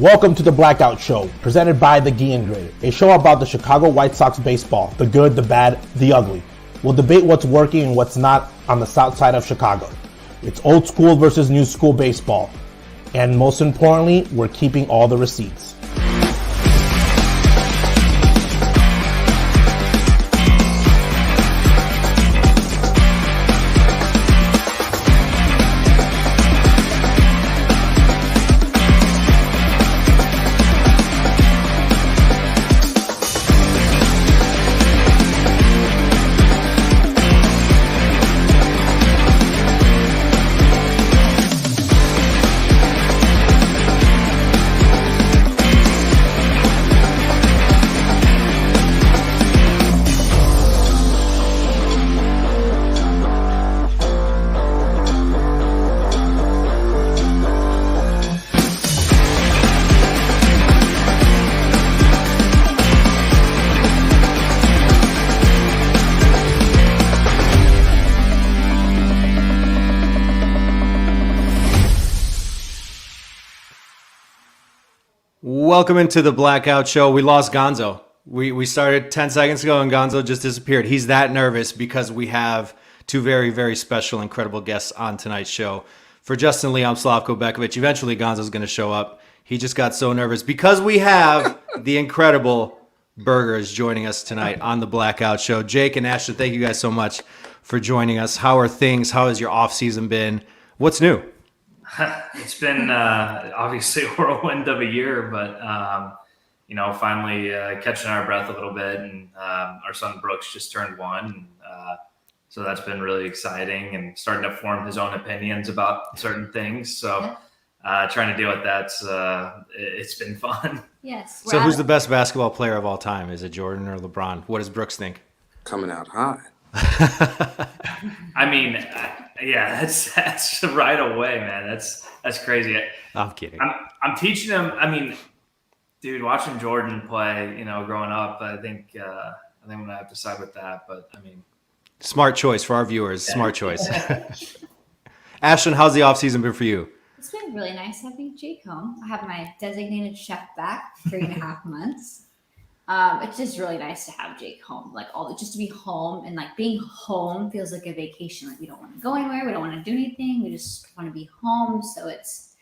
Welcome to the Blackout Show, presented by the Guillen Grid, a show about the Chicago White Sox baseball, the good, the bad, the ugly. We'll debate what's working and what's not on the south side of Chicago. It's old school versus new school baseball. And most importantly, we're keeping all the receipts. Welcome into the Blackout Show. We lost Gonzo. We started 10 seconds ago and Gonzo just disappeared. He's that nervous because we have two very, very special, incredible guests on tonight's show. For Justin Lee, I'm Slavko Bekovic. Eventually, Gonzo's going to show up. He just got so nervous because we have the incredible Burgers joining us tonight on the Blackout Show. Jake and Ashton, thank you guys so much for joining us. How are things? How has your off-season been? What's new? It's been obviously a whirlwind of a year, but finally catching our breath a little bit. And our son Brooks just turned 1, and so that's been really exciting. And starting to form his own opinions about certain things. So trying to deal with that, it's been fun. Yes. So who's the best basketball player of all time? Is it Jordan or LeBron? What does Brooks think? Coming out hot. I mean. Yeah, that's right away, man. That's crazy. I'm kidding. I'm teaching him. I mean, dude, watching Jordan play, growing up, I think I'm gonna have to side with that. But I mean, smart choice for our viewers. Yeah. Smart choice. Ashton, how's the off season been for you? It's been really nice having Jake home. I have my designated chef back for 3.5 months. It's just really nice to have Jake home, just to be home, and being home feels like a vacation. Like we don't want to go anywhere, we don't want to do anything, we just want to be home. So it's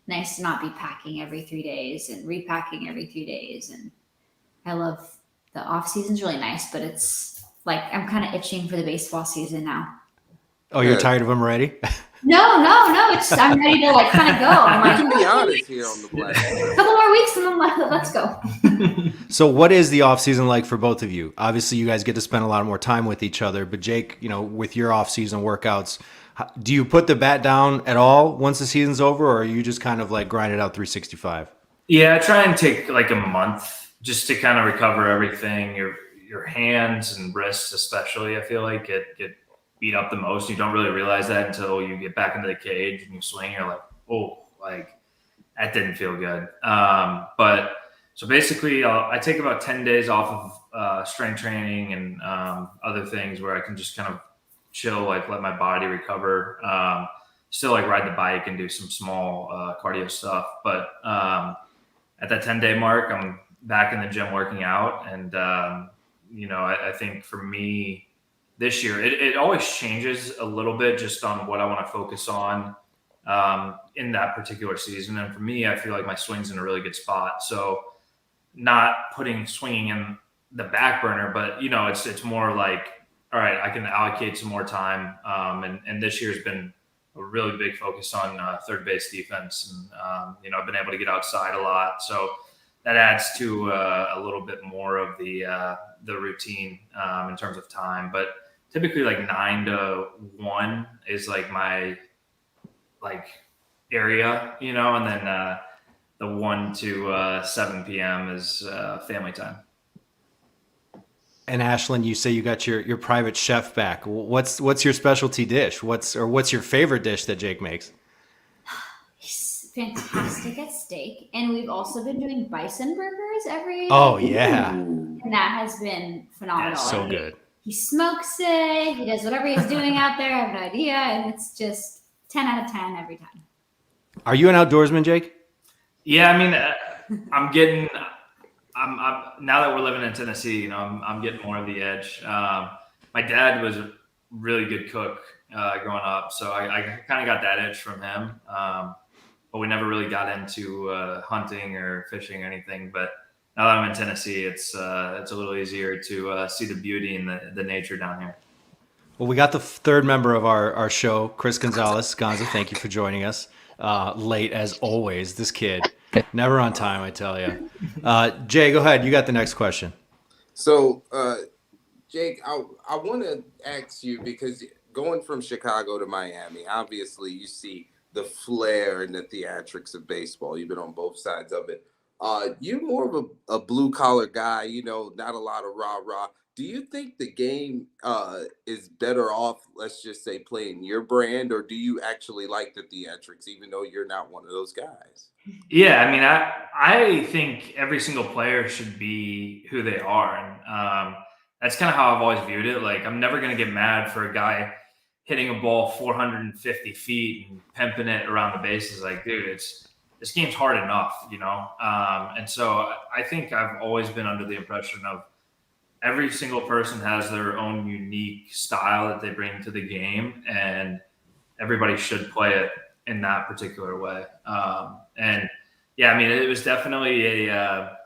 nice to not be packing every 3 days and repacking every 3 days. And I love the off season's really nice, but it's like I'm kind of itching for the baseball season now. Oh, you're tired of them already? No. I'm ready to kind of go. I'm like, you can be honest here on the Black. A couple more weeks and then let's go. So what is the off season like for both of you? Obviously, you guys get to spend a lot more time with each other. But Jake, with your off season workouts, do you put the bat down at all once the season's over, or are you just kind of grind it out 365? Yeah, I try and take a month just to kind of recover everything. Your hands and wrists, especially, I feel like get beat up the most. You don't really realize that until you get back into the cage and you swing. You're like, oh, that didn't feel good. But so basically, I take about 10 days off of strength training and other things where I can just kind of chill, let my body recover. Still ride the bike and do some small cardio stuff. But at that 10-day mark, I'm back in the gym working out. And, I think for me, this year, it always changes a little bit just on what I want to focus on in that particular season. And for me, I feel like my swing's in a really good spot. So not putting swinging in the back burner, but, it's more all right, I can allocate some more time. And this year's been a really big focus on third base defense. And, I've been able to get outside a lot. So that adds to a little bit more of the routine in terms of time. But typically 9 to 1 is my area, and then the 1 to 7 p.m. is family time. And Ashlyn, you say you got your private chef back. What's your specialty dish? What's your favorite dish that Jake makes? He's fantastic at steak, and we've also been doing bison burgers every. Oh yeah, and that has been phenomenal. That's so good. He smokes it. He does whatever he's doing out there. I have no idea, and it's just 10 out of 10 every time. Are you an outdoorsman, Jake? Yeah, I mean, I'm getting. I'm now that we're living in Tennessee, you know, I'm getting more of the edge. My dad was a really good cook growing up, so I kind of got that edge from him. But we never really got into hunting or fishing or anything. But now that I'm in Tennessee, it's a little easier to see the beauty in the nature down here. Well, we got the third member of our show, Chris Gonzalez. Gonza, thank you for joining us. Late as always, this kid. Never on time, I tell you. Jay, go ahead. You got the next question. So, Jake, I want to ask you, because going from Chicago to Miami, obviously you see the flair and the theatrics of baseball. You've been on both sides of it. You're more of a blue collar guy, you know, not a lot of rah-rah. Do you think the game is better off, let's just say, playing your brand, or do you actually like the theatrics, even though you're not one of those guys? Yeah, I mean, I think every single player should be who they are, and that's kind of how I've always viewed it. Like, I'm never going to get mad for a guy hitting a ball 450 feet and pimping it around the bases. Like, dude, this game's hard enough, you know. And so I think I've always been under the impression of every single person has their own unique style that they bring to the game, and everybody should play it in that particular way. And yeah, I mean, it was definitely a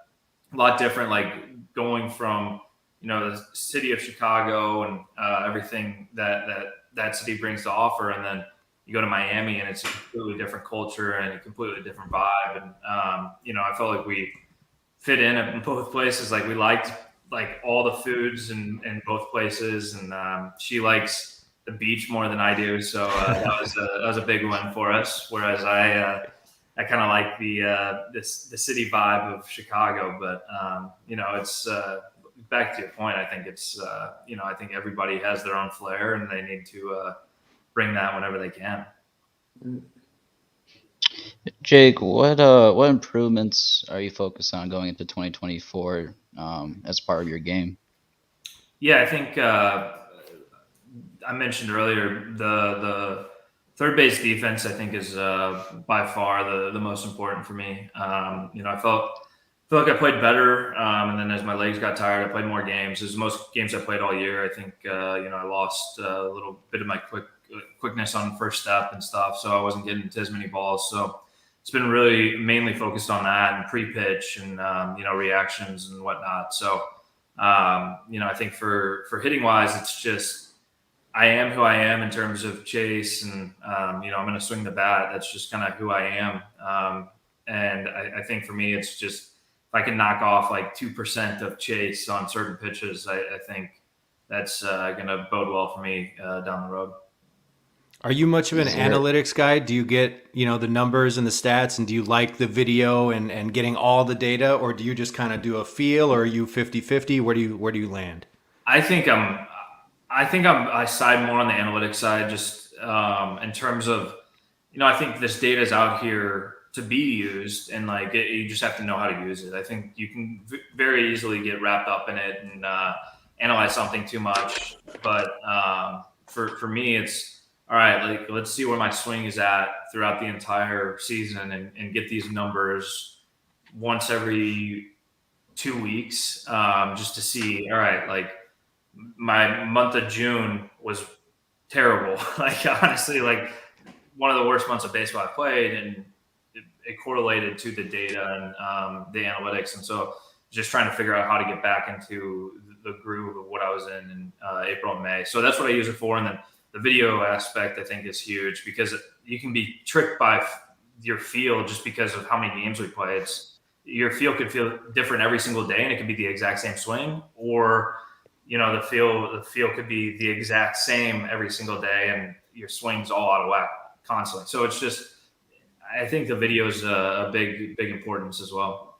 lot different, like going from, you know, the city of Chicago and everything that city brings to offer. And then you go to Miami and it's a completely different culture and a completely different vibe. And, you know, I felt like we fit in both places. Like, we liked like all the foods in both places. And she likes the beach more than I do. So that was a big one for us. Whereas I kind of like the city vibe of Chicago, but you know, it's back to your point. I think it's you know, I think everybody has their own flair, and they need to bring that whenever they can. Jake, what improvements are you focused on going into 2024 as part of your game? Yeah, I think I mentioned earlier the third base defense, I think, is by far the most important for me. You know, I feel like I played better, and then as my legs got tired, I played more games. This is most games I played all year. I think you know, I lost a little bit of my quickness on first step and stuff, so I wasn't getting to as many balls. So it's been really mainly focused on that and pre-pitch and you know, reactions and whatnot. So you know, I think for hitting wise, it's just I am who I am in terms of chase, and you know, I'm going to swing the bat. That's just kind of who I am. And I think for me, it's just if I can knock off like 2% of chase on certain pitches, I think that's going to bode well for me down the road. Are you much of an analytics guy? Do you get, you know, the numbers and the stats, and do you like the video and getting all the data, or do you just kind of do a feel, or are you 50-50? Where do you land? I side more on the analytics side, just in terms of, you know, I think this data is out here to be used, and like you just have to know how to use it. I think you can very easily get wrapped up in it and analyze something too much. But for me, it's all right. Like, let's see where my swing is at throughout the entire season, and get these numbers once every 2 weeks, just to see. All right, like, my month of June was terrible. Like, honestly, like one of the worst months of baseball I played, and it correlated to the data and the analytics. And so just trying to figure out how to get back into the groove of what I was in April and May. So that's what I use it for. And then the video aspect, I think, is huge, because you can be tricked by your feel just because of how many games we play. Your feel could feel different every single day, and it could be the exact same swing, or you know, the feel could be the exact same every single day, and your swing's all out of whack constantly. So it's just, I think the video is a big importance as well.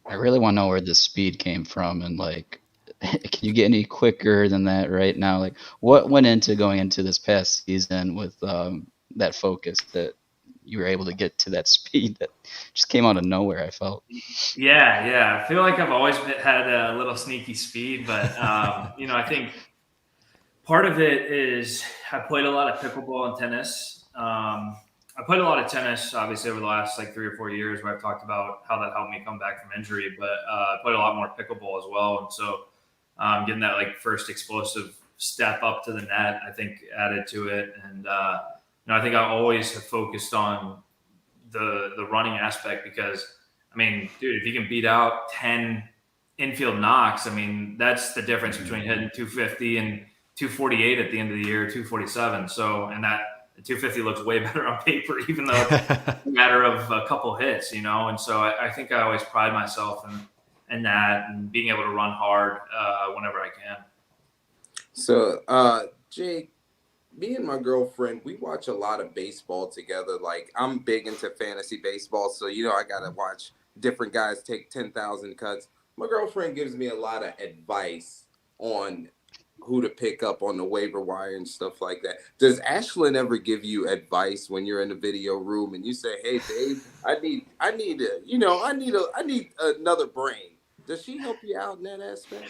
I really want to know where this speed came from, and like, can you get any quicker than that right now? Like, what went into going into this past season with that focus that you were able to get to that speed that just came out of nowhere, I felt? Yeah. I feel like I've always had a little sneaky speed, but you know, I think part of it is I played a lot of pickleball and tennis. I played a lot of tennis, obviously, over the last like 3 or 4 years, where I've talked about how that helped me come back from injury. But I played a lot more pickleball as well, and so getting that like first explosive step up to the net, I think added to it. And I think I always have focused on the running aspect because, I mean, dude, if you can beat out 10 infield knocks, I mean, that's the difference between hitting 250 and 248 at the end of the year, 247. So, and that 250 looks way better on paper, even though it's a matter of a couple hits, And so I think I always pride myself in that and being able to run hard whenever I can. So, Jake, me and my girlfriend, we watch a lot of baseball together. Like, I'm big into fantasy baseball, so, I got to watch different guys take 10,000 cuts. My girlfriend gives me a lot of advice on who to pick up on the waiver wire and stuff like that. Does Ashlyn ever give you advice when you're in the video room and you say, "Hey, babe, I need another brain"? Does she help you out in that aspect?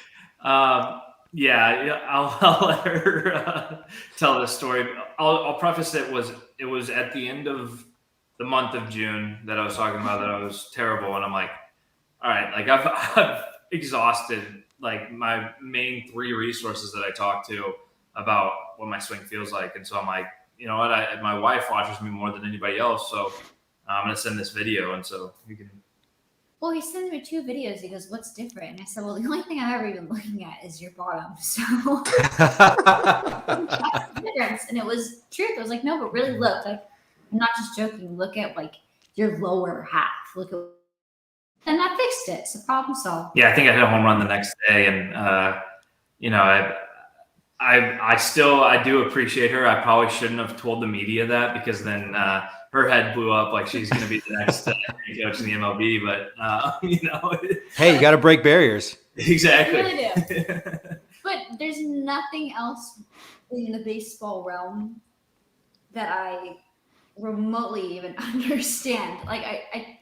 Yeah, I'll let her tell this story. I'll preface it was at the end of the month of June that I was talking about that I was terrible, and I'm like, all right, like I've exhausted like my main 3 resources that I talk to about what my swing feels like, and so I'm like, you know what, my wife watches me more than anybody else, so I'm gonna send this video, and so you can. Well, he sent me 2 videos. He goes, "What's different?" And I said, "Well, the only thing I've ever even looking at is your bottom." So that's the difference. And it was truth. I was like, no, but really look, like, I'm not just joking. Look at like your lower half. Look at, and that fixed it. So problem solved. Yeah, I think I hit a home run the next day, and I do appreciate her. I probably shouldn't have told the media that because then her head blew up like she's going to be the next coach in the MLB. But hey, you got to break barriers. Exactly. I really do. But there's nothing else in the baseball realm that I remotely even understand. Like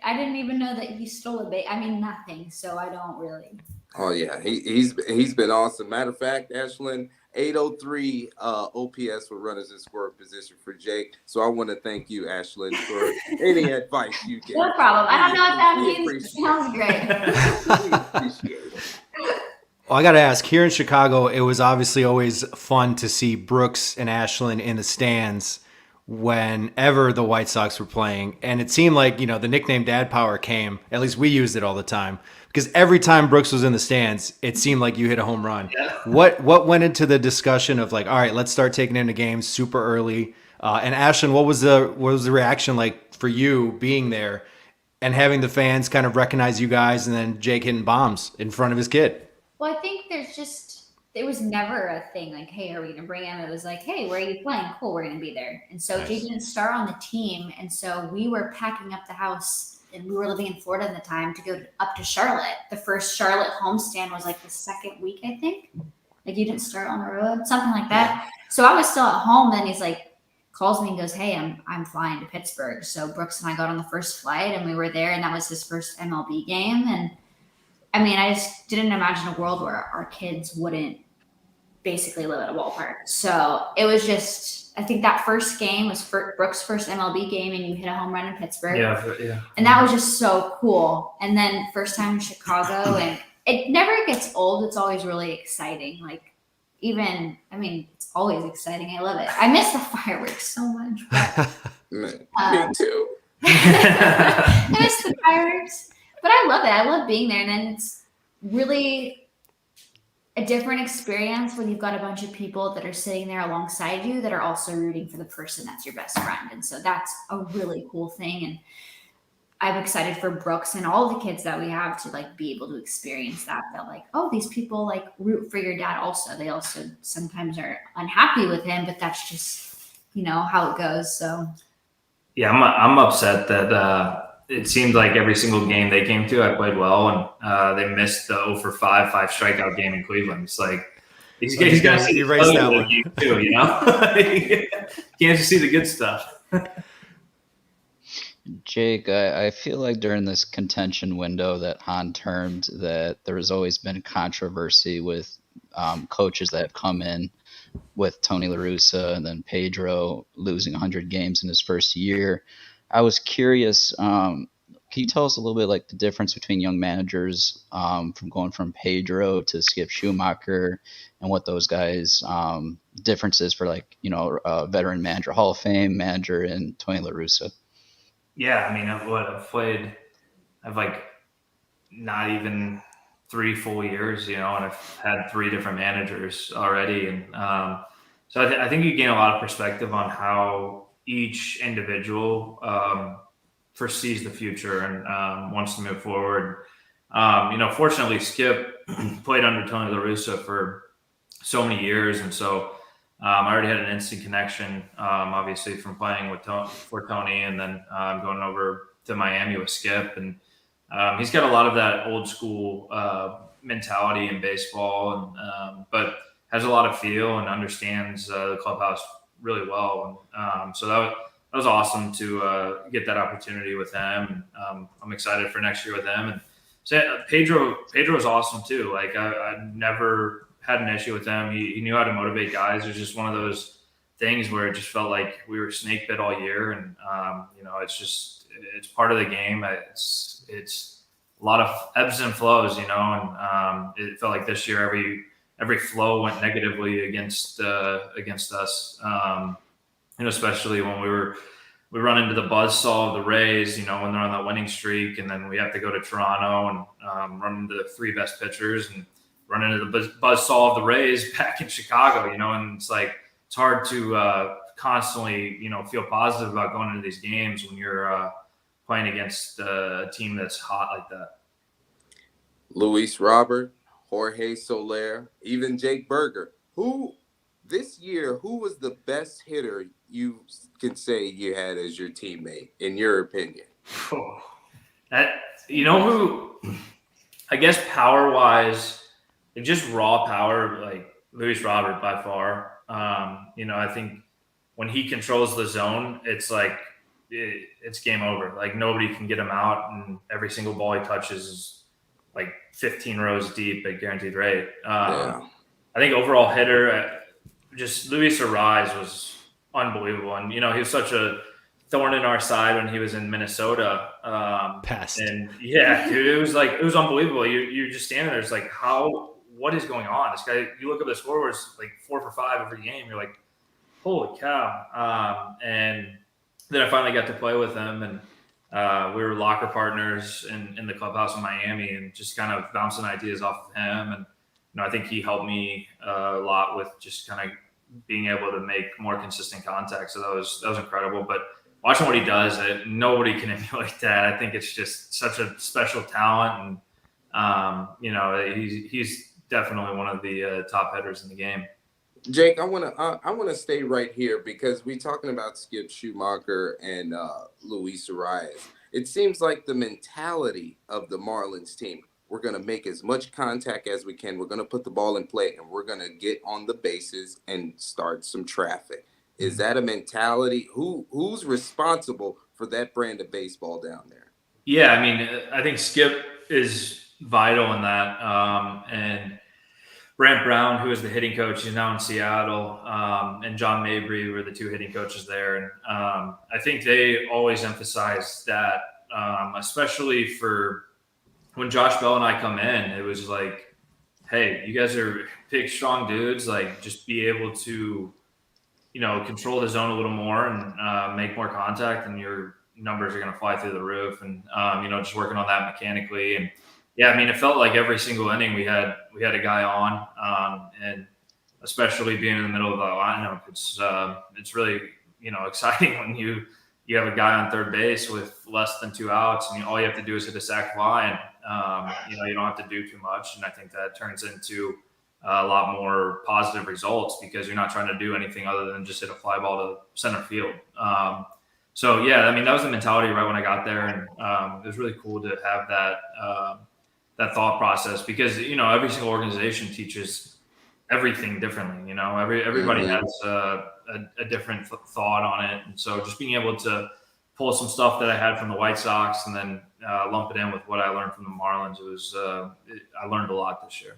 I didn't even know that he stole a base. I mean, nothing. So I don't really. Oh yeah, he's been awesome. Matter of fact, Ashlyn, 803 OPS for runners in scoring position for Jake. So I want to thank you, Ashlyn, for any advice you get. No problem. I don't know what that means. Sounds great. We appreciate it. Well, I got to ask, here in Chicago, it was obviously always fun to see Brooks and Ashlyn in the stands whenever the White Sox were playing. And it seemed like, the nickname Dad Power came, at least we used it all the time, because every time Brooks was in the stands, it seemed like you hit a home run. Yeah. What went into the discussion of like, all right, let's start taking him to games super early? And Ashlyn, what was the reaction like for you being there and having the fans kind of recognize you guys and then Jake hitting bombs in front of his kid? Well, I think there was never a thing like, hey, are we going to bring him? It was like, hey, where are you playing? Cool, we're going to be there. And so Jake didn't start on the team. And so we were packing up the house, and we were living in Florida at the time, to go up to Charlotte. The first Charlotte homestand was like the second week, I think. Like you didn't start on the road, something like that. So I was still at home. Then he's like, calls me and goes, hey, I'm flying to Pittsburgh. So Brooks and I got on the first flight, and we were there, and that was his first MLB game. And I mean, I just didn't imagine a world where our kids wouldn't basically live at a ballpark. So it was just, I think that first game was Brooks' first MLB game, and you hit a home run in Pittsburgh. Yeah. And that was just so cool. And then first time in Chicago, and it never gets old. It's always really exciting. Like it's always exciting. I love it. I miss the fireworks so much. Me too. I miss the fireworks. But I love it. I love being there. And then it's really a different experience when you've got a bunch of people that are sitting there alongside you that are also rooting for the person that's your best friend. And so that's a really cool thing. And I'm excited for Brooks and all the kids that we have to like be able to experience that like, oh, these people like root for your dad also. They also sometimes are unhappy with him, but that's just, how it goes. So yeah, I'm upset that it seemed like every single game they came to, I played well, and they missed the 0 for 5 strikeout game in Cleveland. It's like these guys got to see that one too, Can't just see the good stuff. Jake, I feel like during this contention window that Han termed, that there has always been controversy with coaches that have come in with Tony La Russa and then Pedro losing 100 games in his first year. I was curious, can you tell us a little bit like the difference between young managers from going from Pedro to Skip Schumacher and what those guys differences for like, a veteran manager, Hall of Fame manager and Tony La Russa? Yeah, I mean, I've like not even 3 full years, and I've had 3 different managers already. And so I think you gain a lot of perspective on how each individual foresees the future and wants to move forward. Fortunately, Skip played under Tony La Russa for so many years. And so I already had an instant connection, obviously, from playing for Tony and then going over to Miami with Skip. And he's got a lot of that old school mentality in baseball, but has a lot of feel and understands the clubhouse really well. And so that was awesome to get that opportunity with him. I'm excited for next year with him. And so Pedro is awesome too. Like I never had an issue with him. He knew how to motivate guys. It was just one of those things where it just felt like we were snake bit all year. And, it's part of the game. It's a lot of ebbs and flows, and it felt like this year every flow went negatively against us. Especially when we run into the buzzsaw of the Rays, when they're on that winning streak, and then we have to go to Toronto and run into the 3 best pitchers and run into the buzzsaw of the Rays back in Chicago, and it's like, it's hard to constantly, feel positive about going into these games when you're playing against a team that's hot like that. Luis Robert, Jorge Soler, even Jake Berger. Who was the best hitter you can say you had as your teammate, in your opinion? Who, I guess power-wise, just raw power, like Luis Robert by far. I think when he controls the zone, it's like it's game over. Like nobody can get him out, and every single ball he touches is like 15 rows deep at guaranteed rate. I think overall hitter, just Luis Arise was unbelievable. And, he was such a thorn in our side when he was in Minnesota. Pest. And yeah, dude, it was unbelievable. You're just standing there. It's like, what is going on? This guy, you look up the scoreboards, like 4 for 5 every game. You're like, holy cow. And then I finally got to play with him, and we were locker partners in the clubhouse in Miami, and just kind of bouncing ideas off of him. And, I think he helped me a lot with just kind of being able to make more consistent contact. So that was incredible. But watching what he does, nobody can emulate that. I think it's just such a special talent. And, he's definitely one of the top hitters in the game. Jake, I want to stay right here because we're talking about Skip Schumacher and Luis Arias. It seems like the mentality of the Marlins team, we're going to make as much contact as we can. We're going to put the ball in play, and we're going to get on the bases and start some traffic. Is that a mentality? Who's responsible for that brand of baseball down there? Yeah, I mean, I think Skip is vital in that. And Brant Brown, who is the hitting coach, he's now in Seattle, and John Mabry were the 2 hitting coaches there. And I think they always emphasize that, especially for when Josh Bell and I come in, it was like, hey, you guys are big, strong dudes. Like, just be able to, control the zone a little more and make more contact, and your numbers are going to fly through the roof. And, just working on that mechanically. And, yeah, I mean, it felt like every single inning we had a guy on, and especially being in the middle of the lineup, it's really exciting when you have a guy on third base with less than 2 outs, and all you have to do is hit a sac fly, and you don't have to do too much, and I think that turns into a lot more positive results because you're not trying to do anything other than just hit a fly ball to center field. So yeah, I mean, that was the mentality right when I got there, and it was really cool to have that thought process because, every single organization teaches everything differently. Everybody has a different thought on it. And so just being able to pull some stuff that I had from the White Sox and then lump it in with what I learned from the Marlins, I learned a lot this year.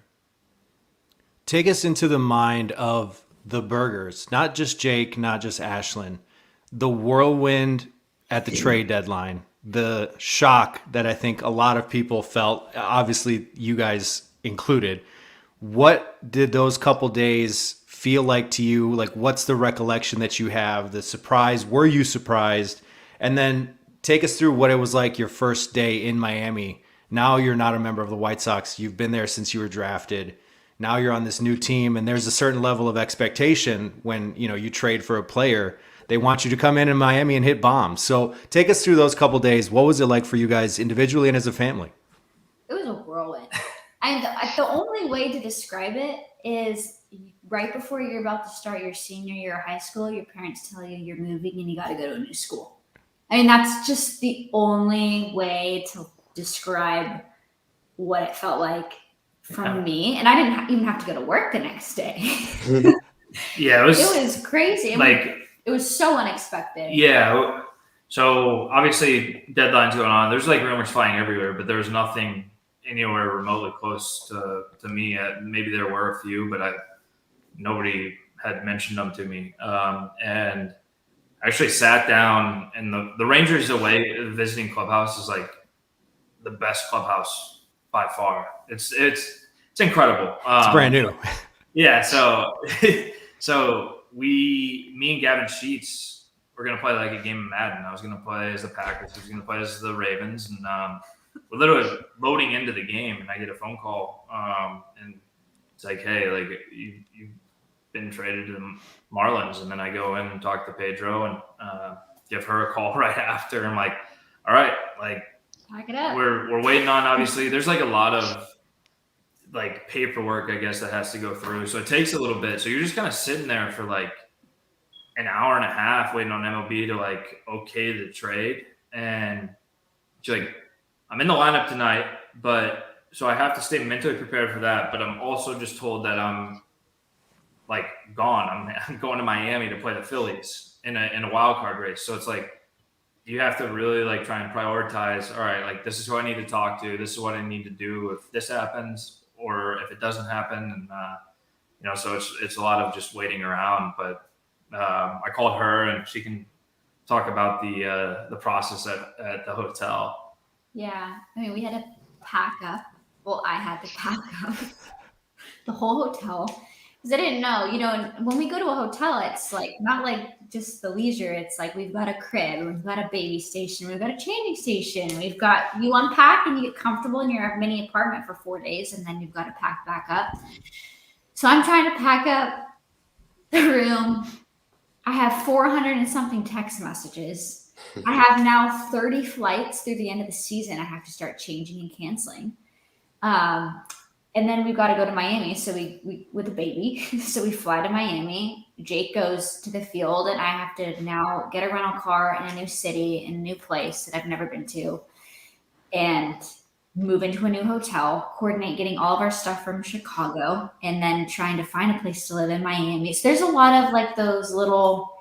Take us into the mind of the Burgers, not just Jake, not just Ashlyn. The whirlwind at the trade deadline, the shock that I think a lot of people felt, obviously you guys included. What did those couple days feel like to you? Like, what's the recollection that you have? The surprise? Were you surprised? And then take us through what it was like your first day in Miami. Now you're not a member of the White Sox. You've been there since you were drafted. Now you're on this new team, and there's a certain level of expectation when you trade for a player. They want you to come in Miami and hit bombs. So take us through those couple days. What was it like for you guys individually and as a family? It was a whirlwind. And the only way to describe it is right before you're about to start your senior year of high school, your parents tell you you're moving and you got to go to a new school. I mean, that's just the only way to describe what it felt like from me. And I didn't even have to go to work the next day. Yeah, it was crazy. It was so unexpected. Yeah. So obviously deadline's going on. There's like rumors flying everywhere, but there was nothing anywhere remotely close to me. Maybe there were a few, but nobody had mentioned them to me. And I actually sat down, and the Rangers away visiting clubhouse is like the best clubhouse by far. It's incredible. It's brand new. Yeah. So me and Gavin Sheets were going to play like a game of Madden. I was going to play as the Packers. He was going to play as the Ravens. And we're literally loading into the game, and I get a phone call. And it's like, hey, like you've been traded to the Marlins. And then I go in and talk to Pedro and give her a call right after. I'm like, all right, like pack it up. We're waiting on, obviously. There's like a lot of like paperwork, I guess, that has to go through. So it takes a little bit. So you're just kind of sitting there for like an hour and a half waiting on MLB to like okay the trade. And she's like, I'm in the lineup tonight, but so I have to stay mentally prepared for that. But I'm also just told that I'm like gone. I'm going to Miami to play the Phillies in a wild card race. So it's like you have to really like try and prioritize. All right, like this is who I need to talk to. This is what I need to do if this happens or if it doesn't happen. And so it's a lot of just waiting around. But I called her, and she can talk about the process at the hotel. Yeah, I mean, we had to pack up. Well, I had to pack up the whole hotel because I didn't know. And when we go to a hotel, it's like not like just the leisure. It's like we've got a crib, we've got a baby station, we've got a changing station. We've got you unpack and you get comfortable in your mini apartment for 4 days, and then you've got to pack back up. So I'm trying to pack up the room. I have 400 and something text messages. I have now 30 flights through the end of the season. I have to start changing and canceling. And then we've got to go to Miami. So we with a baby. So we fly to Miami. Jake goes to the field, and I have to now get a rental car in a new city, in a new place that I've never been to, and move into a new hotel, coordinate getting all of our stuff from Chicago, and then trying to find a place to live in Miami. So there's a lot of like those little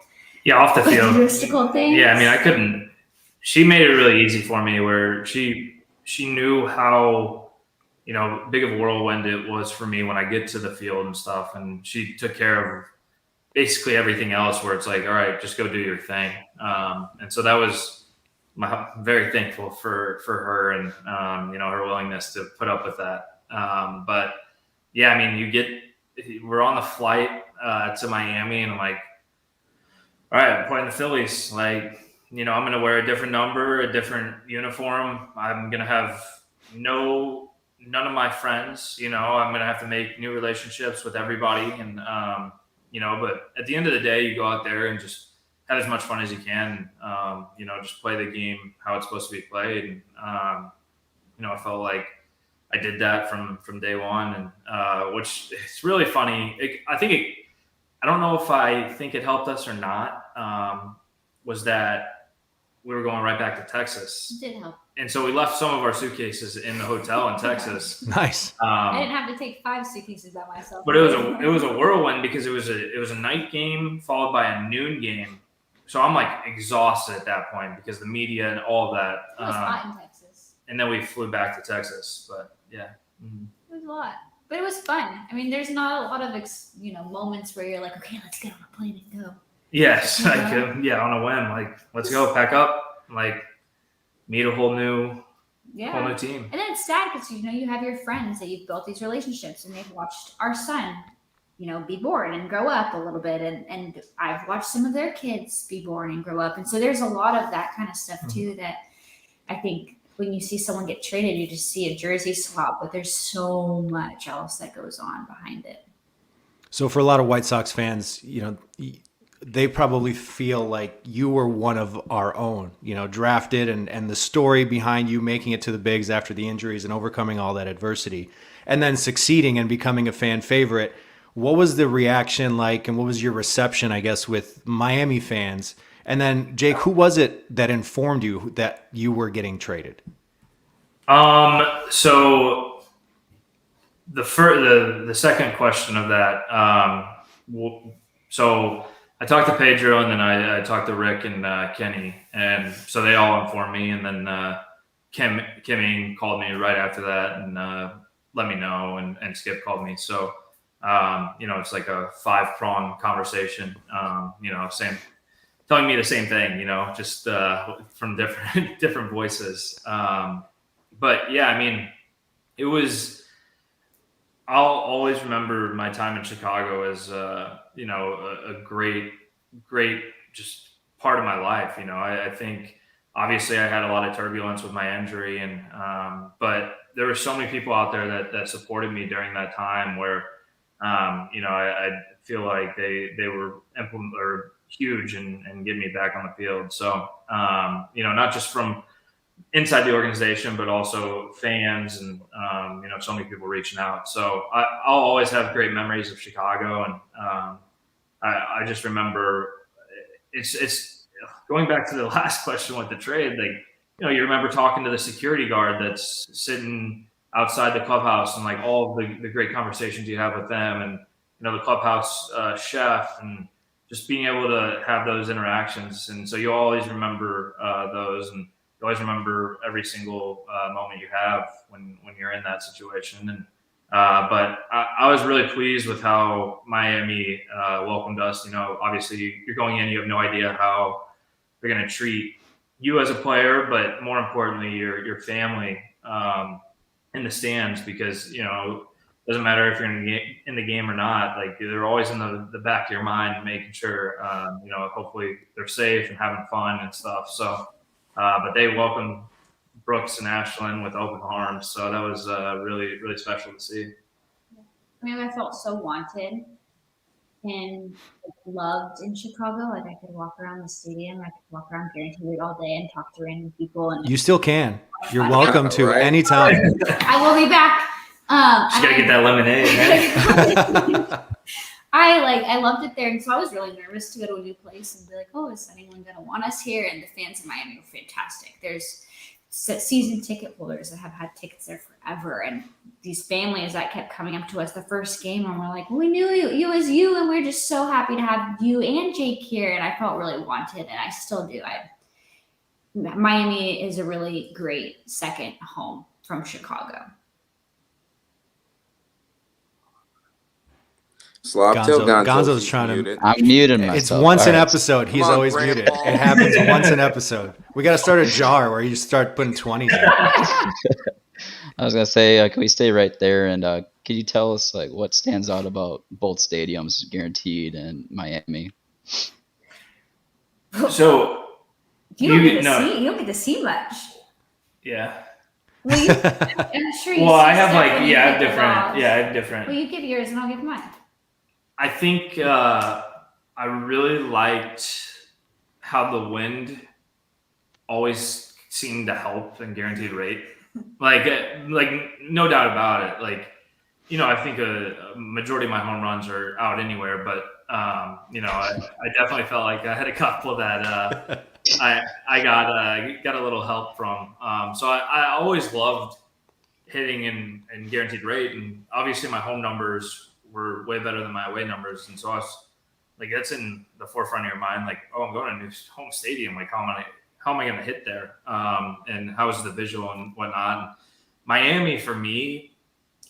off the field logistical things. Yeah, I mean, I couldn't. She made it really easy for me, where she knew how big of a whirlwind it was for me when I get to the field and stuff, and she took care of basically everything else. Where it's like, all right, just go do your thing. And so that was very thankful for her and her willingness to put up with that. But yeah, I mean, we're on the flight to Miami, and I'm like, all right, I'm playing the Phillies. Like, I'm going to wear a different number, a different uniform. I'm going to have none of my friends, I'm going to have to make new relationships with everybody. And, but at the end of the day, you go out there and just have as much fun as you can. Just play the game how it's supposed to be played. And, I felt like I did that from day one, and which it's really funny. I don't know if I think it helped us or not, was that we were going right back to Texas. It did help. And so we left some of our suitcases in the hotel in Texas. Nice. I didn't have to take 5 suitcases by myself. But it was a whirlwind because it was a night game followed by a noon game. So I'm like exhausted at that point because the media and all of that. It was hot in Texas. And then we flew back to Texas. But yeah. It was a lot. But it was fun. I mean, there's not a lot of moments where you're like, okay, let's get on a plane and go. Yes, like on a whim, like let's go, pack up, like meet a whole new team. And then it's sad because you have your friends that you've built these relationships, and they've watched our son, be born and grow up a little bit, and I've watched some of their kids be born and grow up, and so there's a lot of that kind of stuff too that I think when you see someone get traded, you just see a jersey swap, but there's so much else that goes on behind it. So for a lot of White Sox fans, they probably feel like you were one of our own, drafted, and the story behind you making it to the bigs after the injuries and overcoming all that adversity and then succeeding and becoming a fan favorite. What was the reaction like, and what was your reception, I guess, with Miami fans? And then, Jake, who was it that informed you that you were getting traded? So the second question of that, so I talked to Pedro, and then I talked to Rick and Kenny, and so they all informed me, and then Kimmy called me right after that and let me know, and Skip called me. So it's like a 5-pronged conversation. Telling me the same thing, just from different voices. But yeah, I mean, it was. I'll always remember my time in Chicago as a great just part of my life. I think obviously I had a lot of turbulence with my injury, and but there were so many people out there that supported me during that time where I feel like they were huge and getting me back on the field. So not just from inside the organization, but also fans and so many people reaching out. So I'll always have great memories of Chicago, and I just remember it's going back to the last question with the trade. Like you remember talking to the security guard that's sitting outside the clubhouse, and like all of the great conversations you have with them, and the clubhouse chef, and just being able to have those interactions. And so you always remember those, and you always remember every single moment you have when you're in that situation. And but I was really pleased with how Miami welcomed us. Obviously you're going in, you have no idea how they're going to treat you as a player, but more importantly, your family in the stands, because it doesn't matter if you're in the game or not. Like they're always in the back of your mind, making sure hopefully they're safe and having fun and stuff. So. But they welcomed Brooks and Ashland with open arms, so that was really, really special to see. I mean, I felt so wanted and loved in Chicago. Like I could walk around the stadium, I could walk around Guaranteed Rate all day and talk to random people. And you still can. You're welcome to right? anytime. I will be back. Just gotta get that lemonade. Man. I loved it there, and so I was really nervous to go to a new place and be like, oh, is anyone going to want us here? And the fans in Miami were fantastic. There's season ticket holders that have had tickets there forever, and these families that kept coming up to us the first game, and we're like, we knew you as you, and we're just so happy to have you and Jake here. And I felt really wanted, and I still do. Miami is a really great second home from Chicago. Gonzo's trying to. I'm muting myself. It's once an episode. He's always muted. It happens once an episode. We got to start a jar where you just start putting 20s in. I was gonna say, can we stay right there? And can you tell us like what stands out about both stadiums, Guaranteed and Miami? So you don't get to see much. Yeah. Well, I'm sure you. Well, I have different. Well, you give yours and I'll give mine. I think I really liked how the wind always seemed to help in Guaranteed Rate. Like no doubt about it. Like, I think a majority of my home runs are out anywhere, but I definitely felt like I had a couple that I got a little help from. So I always loved hitting in Guaranteed Rate, and obviously my home numbers were way better than my away numbers, and so I was like, that's in the forefront of your mind. Like, oh, I'm going to a new home stadium. Like, how am I going to hit there? And how is the visual and whatnot? And Miami for me,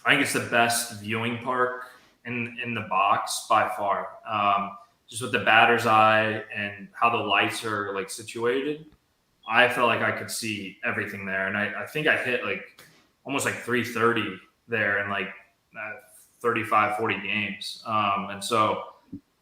I think it's the best viewing park in the box by far. Just with the batter's eye and how the lights are like situated, I felt like I could see everything there. And I think I hit like almost like 330 there in like 35, 40 games. And so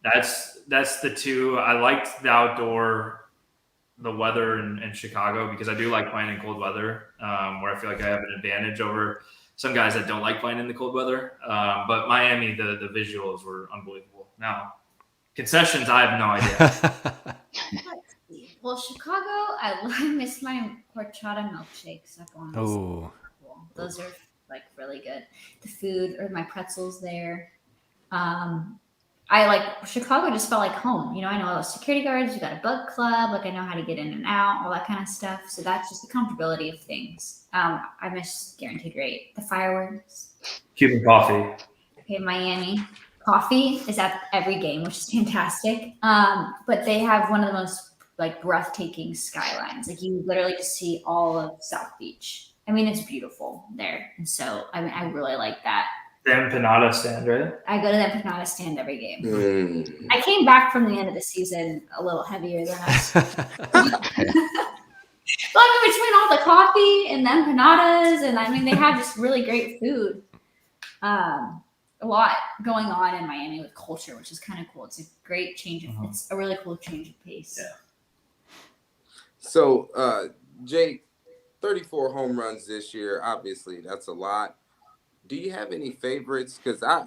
that's the two. I liked the weather in Chicago, because I do like playing in cold weather, where I feel like I have an advantage over some guys that don't like playing in the cold weather. But Miami, the visuals were unbelievable. Now, concessions, I have no idea. Well, Chicago, I miss my horchata milkshakes up on this. Oh, Those are like really good. The food, or my pretzels there. I like Chicago, just felt like home. You know, I know all the security guards, you got a bug club, like I know how to get in and out, all that kind of stuff. So that's just the comfortability of things. I miss guaranteed rate. The fireworks. Cuban coffee. Okay, Miami. Coffee is at every game, which is fantastic. But they have one of the most like breathtaking skylines. Like you literally just see all of South Beach. I mean, it's beautiful there. And so I really like that. The empanada stand, right? I go to the empanada stand every game. I came back from the end of the season a little heavier than us. But between all the coffee and the empanadas, and I mean, they have just really great food. A lot going on in Miami with culture, which is kind of cool. It's a great change. It's a really cool change of pace. Yeah. So, Jake, 34 home runs this year. Obviously, that's a lot. Do you have any favorites? Because I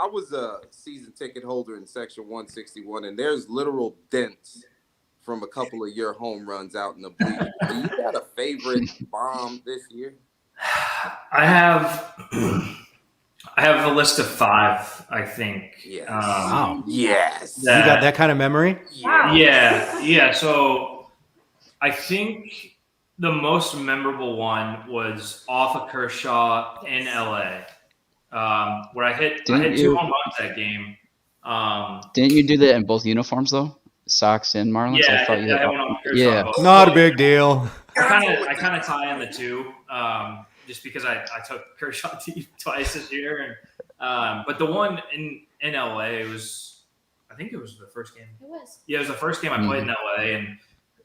was a season ticket holder in Section 161, and there's literal dents from a couple of your home runs out in the bleachers. Do you got a favorite bomb this year? I have a list of 5, I think. Yes. Wow. Yes. You got that kind of memory? Yeah. So I think the most memorable one was off of Kershaw in LA, where I hit 2 home runs that game. Didn't you do that in both uniforms though? Sox and Marlins? Yeah, I thought you I went off Kershaw. Yeah. Both. Not a big deal. I kind of tie in the two, just because I took Kershaw twice this year. And but the one in LA was, I think it was the first game. It was. Yeah, it was the first game I played in LA, and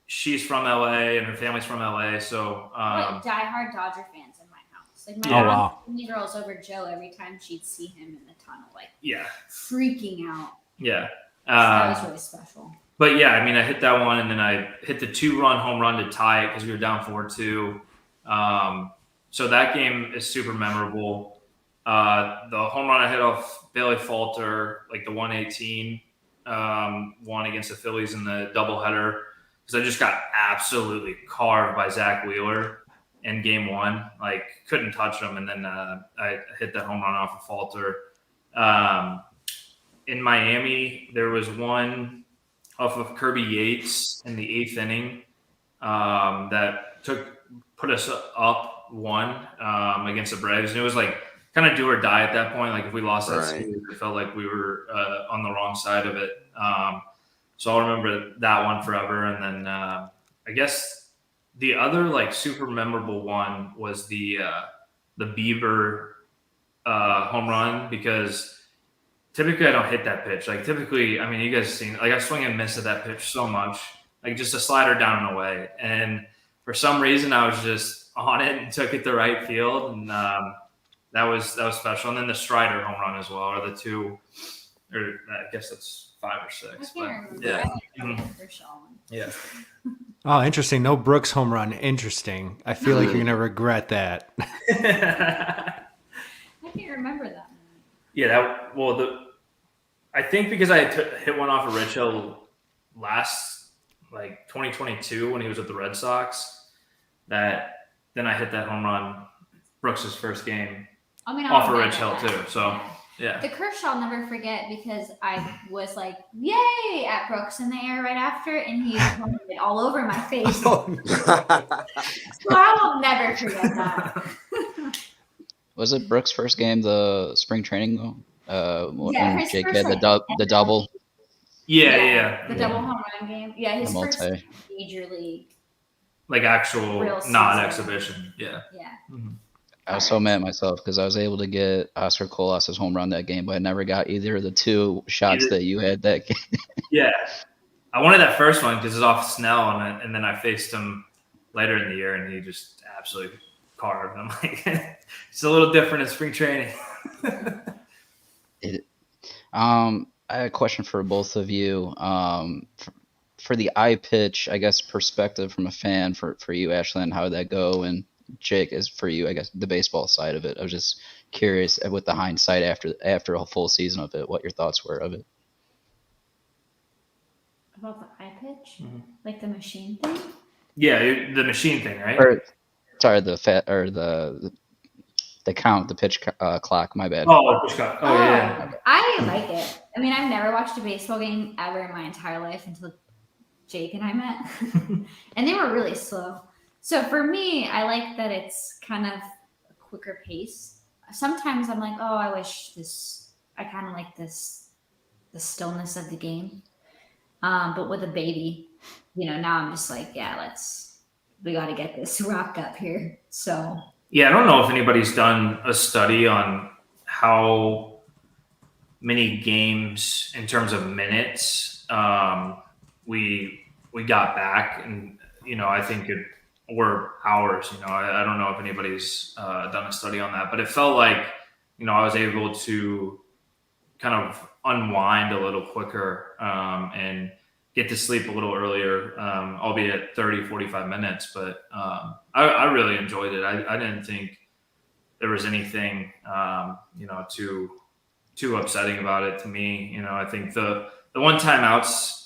she's from LA and her family's from LA, so like diehard Dodger fans in my house. Like my wow. girls over Joe every time she'd see him in the tunnel, like yeah, freaking out. yeah. That was really special. But yeah, I mean, I hit that one, and then I hit the 2-run home run to tie it because we were down 4-2. So that game is super memorable. The home run I hit off Bailey Falter, like the 118 one against the Phillies in the doubleheader, because I just got absolutely carved by Zach Wheeler in game 1. Like, couldn't touch him, and then I hit that home run off of Falter. In Miami, there was one off of Kirby Yates in the 8th inning that put us up 1 against the Braves. And it was like kind of do or die at that point. Like if we lost that series, it felt like we were on the wrong side of it. So I'll remember that one forever. And then I guess the other like super memorable one was the Bieber home run, because typically I don't hit that pitch. Like typically, I mean, you guys seen, like I swing and miss at that pitch so much, like just a slider down and away. And for some reason I was just on it and took it to right field. And that was special. And then the Strider home run as well, or the 2, or I guess that's 5 or 6. I can't remember. Yeah. I like the Kershaw one. Yeah. Oh, interesting. No Brooks home run. Interesting. I feel like you're going to regret that. I can't remember that one. Yeah, I think because I hit one off of Rich Hill last, like 2022 when he was with the Red Sox, that then I hit that home run, Brooks' first game, off of Rich Hill too. So yeah. The Kershaw I'll never forget, because I was like, yay, at Brooks in the air right after, and he wanted it all over my face. So I will never forget that. Was it Brooks' first game, the spring training though? When Jake had the double. Yeah. The double home run game. Yeah, his first major league. Like actual, not exhibition. Yeah. Yeah. Mm-hmm. I was so mad at myself because I was able to get Oscar Colas's home run that game, but I never got either of the two shots that you had that game. Yeah. I wanted that first one because it's off Snell, and then I faced him later in the year, and he just absolutely carved. I'm like, it's a little different in spring training. I have a question for both of you. For the eye pitch, I guess perspective from a fan for you, Ashlyn, how would that go? And Jake, is for you, I guess the baseball side of it. I was just curious with the hindsight after a full season of it, what your thoughts were of it. About the eye pitch, like the machine thing. Yeah, the machine thing, right? Or, sorry, the count, the pitch clock. My bad. Oh, pitch clock. Oh, yeah. I like it. I mean, I've never watched a baseball game ever in my entire life until Jake and I met, and they were really slow. So for me, I like that it's kind of a quicker pace. Sometimes I'm like, oh, I wish this. I kind of like the stillness of the game. But with a baby, now I'm just like, yeah, we got to get this rock up here. So. Yeah, I don't know if anybody's done a study on how many games in terms of minutes we got back, and I think it were hours. I don't know if anybody's done a study on that, but it felt like I was able to kind of unwind a little quicker and get to sleep a little earlier, albeit 30, 45 minutes. But I really enjoyed it. I didn't think there was anything, too upsetting about it to me. I think the one timeout's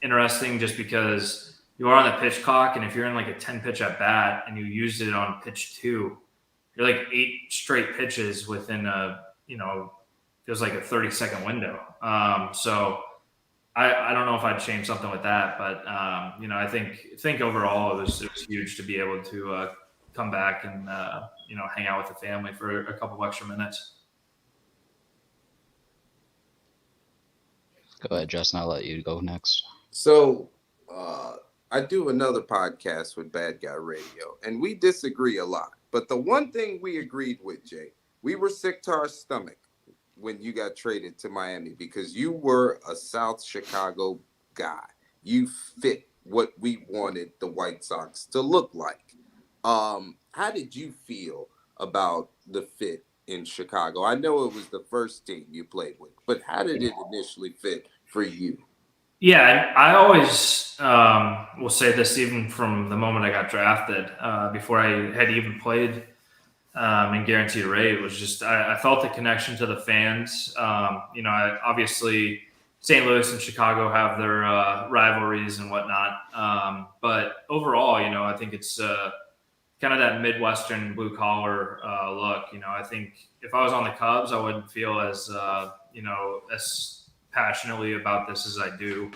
interesting just because you are on the pitch clock, and if you're in like a 10 pitch at bat and you used it on pitch 2, you're like 8 straight pitches within feels like a 30-second window. So I don't know if I'd change something with that, but I think overall it was huge to be able to come back and hang out with the family for a couple extra minutes. Go ahead, Justin. I'll let you go next. So I do another podcast with Bad Guy Radio, and we disagree a lot. But the one thing we agreed with, Jay, we were sick to our stomach when you got traded to Miami because you were a South Chicago guy. You fit what we wanted the White Sox to look like. How did you feel about the fit in Chicago? I know it was the first team you played with, but how did it initially fit for you? Yeah, I always will say this even from the moment I got drafted, before I had even played in guaranteed rate, was just I felt the connection to the fans. Obviously St. Louis and Chicago have their rivalries and whatnot, but overall, I think it's kind of that Midwestern blue collar look. I think if I was on the Cubs, I wouldn't feel as as passionately about this as I do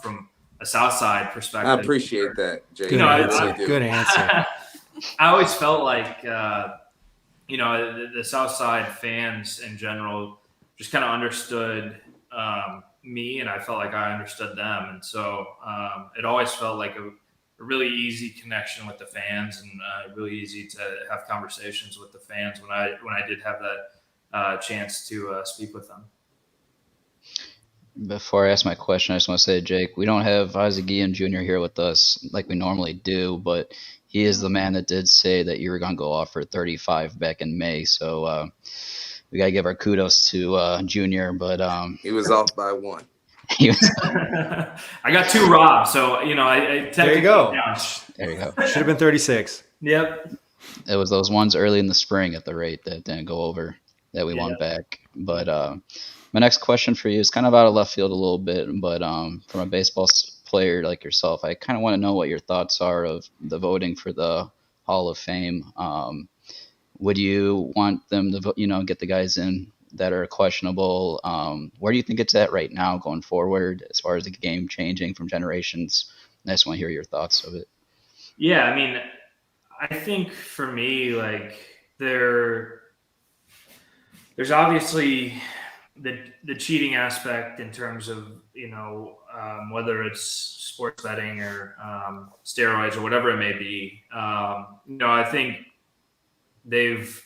from a SouthSide perspective. I appreciate that, Jay. Good answer. Good answer. I always felt like the Southside fans in general just kind of understood me, and I felt like I understood them, and so it always felt like a really easy connection with the fans, and really easy to have conversations with the fans when I did have that chance to speak with them. Before I ask my question, I just want to say, Jake, we don't have Isaac Guillen Jr. here with us like we normally do, but he is the man that did say that you were going to go off for 35 back in May. So we got to give our kudos to Junior, but he was off by 1. He was. I got 2 robbed, so I there you go. There you go. Should have been 36. Yep. It was those ones early in the spring at the rate that didn't go over that we won back. But my next question for you is kind of out of left field a little bit, but from a baseball player like yourself, I kind of want to know what your thoughts are of the voting for the Hall of Fame. Would you want them to, get the guys in that are questionable? Where do you think it's at right now going forward as far as the game changing from generations? I just want to hear your thoughts of it. Yeah, I mean, I think for me, like there's obviously the cheating aspect in terms of whether it's sports betting or steroids or whatever it may be. I think they've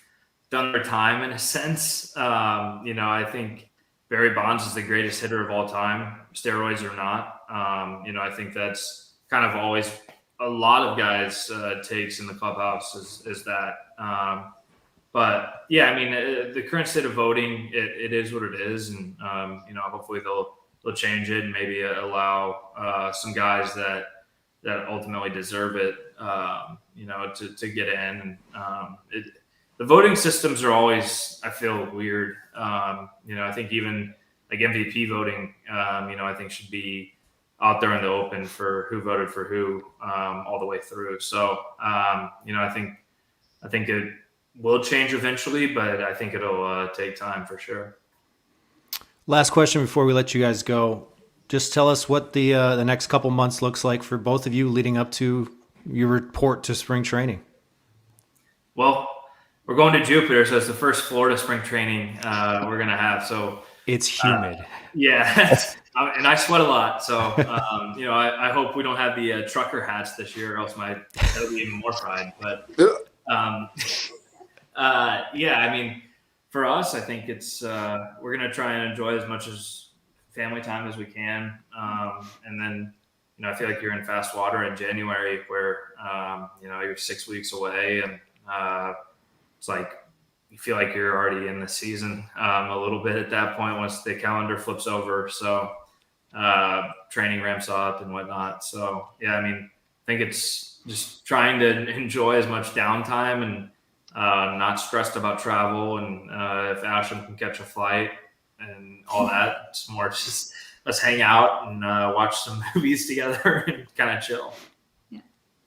done their time in a sense. I think Barry Bonds is the greatest hitter of all time, steroids or not. I think that's kind of always a lot of guys takes in the clubhouse is that. But yeah, I mean, the current state of voting, it is what it is, and hopefully they'll change it and maybe allow some guys that ultimately deserve it, to get in. The voting systems are always, I feel, weird. I think even like MVP voting, I think should be out there in the open for who voted for who all the way through. So, I think it will change eventually, but I think it'll take time for sure. Last question before we let you guys go. Just tell us what the next couple months looks like for both of you leading up to your report to spring training. Well, we're going to Jupiter, so it's the first Florida spring training we're going to have. So it's humid. Yeah, and I sweat a lot. So, I hope we don't have the trucker hats this year, or else that'll be even more pride. But I mean, for us, I think it's we're going to try and enjoy as much as family time as we can. And then, I feel like you're in fast water in January where, you're 6 weeks away and it's like, you feel like you're already in the season a little bit at that point once the calendar flips over. So training ramps up and whatnot. So, yeah, I mean, I think it's just trying to enjoy as much downtime and not stressed about travel. And if Ashton can catch a flight and all that, it's more just let's hang out and watch some movies together and kind of chill. Yeah.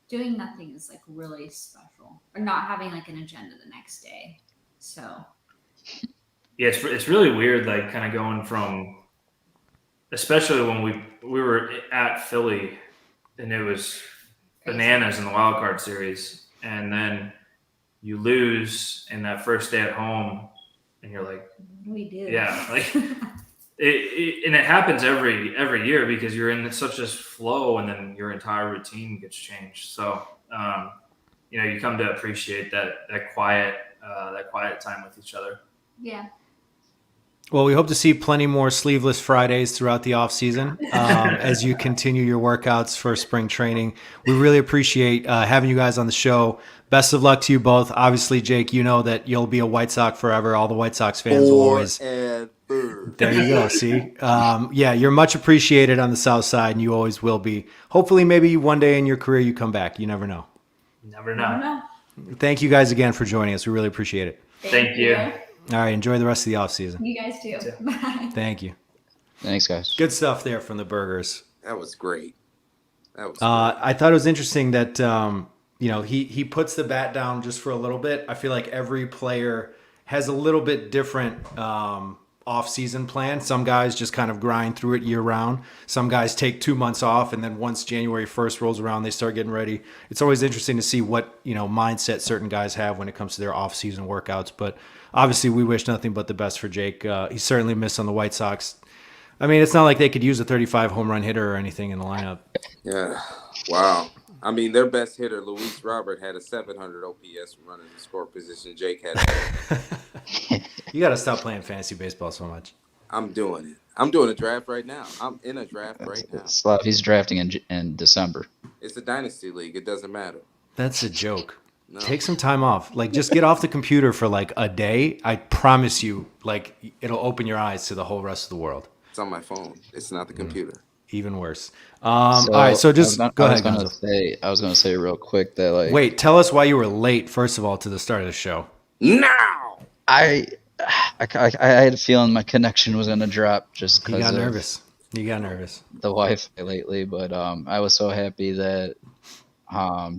Doing nothing is like really special, or not having like an agenda the next day. So yeah, it's really weird, like kind of going from, especially when we were at Philly and it was bananas in the wild card series, and then you lose in that first day at home and you're like, what do we do? Yeah, like it happens every year because you're in such a flow and then your entire routine gets changed. So you come to appreciate that quiet time with each other. Yeah. Well, we hope to see plenty more sleeveless Fridays throughout the off season as you continue your workouts for spring training. We really appreciate having you guys on the show. Best of luck to you both. Obviously, Jake, you know that you'll be a White Sox forever. All the White Sox fans will always. There you go. See, you're much appreciated on the South Side, and you always will be. Hopefully, maybe one day in your career you come back. You never know. Never know. Thank you guys again for joining us. We really appreciate it. Thank you. All right, enjoy the rest of the off season. You guys too. Bye. Thank you. Thanks, guys. Good stuff there from the Burgers. That was great. I thought it was interesting that he puts the bat down just for a little bit. I feel like every player has a little bit different off-season plan. Some guys just kind of grind through it year-round. Some guys take 2 months off, and then once January 1st rolls around, they start getting ready. It's always interesting to see what mindset certain guys have when it comes to their off-season workouts. But obviously, we wish nothing but the best for Jake. He certainly missed on the White Sox. I mean, it's not like they could use a 35 home run hitter or anything in the lineup. Yeah. Wow. I mean, their best hitter, Luis Robert, had a 700 OPS running the score position. Jake had. You got to stop playing fantasy baseball so much. I'm doing it. I'm doing a draft right now. I'm in a draft right now. Slav, he's drafting in December. It's a dynasty league. It doesn't matter. That's a joke. No. Take some time off. Like, just get off the computer for like a day. I promise you, like, it'll open your eyes to the whole rest of the world. It's on my phone. It's not the computer. Even worse. All right, so just go ahead. I was going to say real quick that, like, wait, tell us why you were late, first of all, to the start of the show. Now! I had a feeling my connection was going to drop just because You got nervous. The Wi-Fi lately, but I was so happy that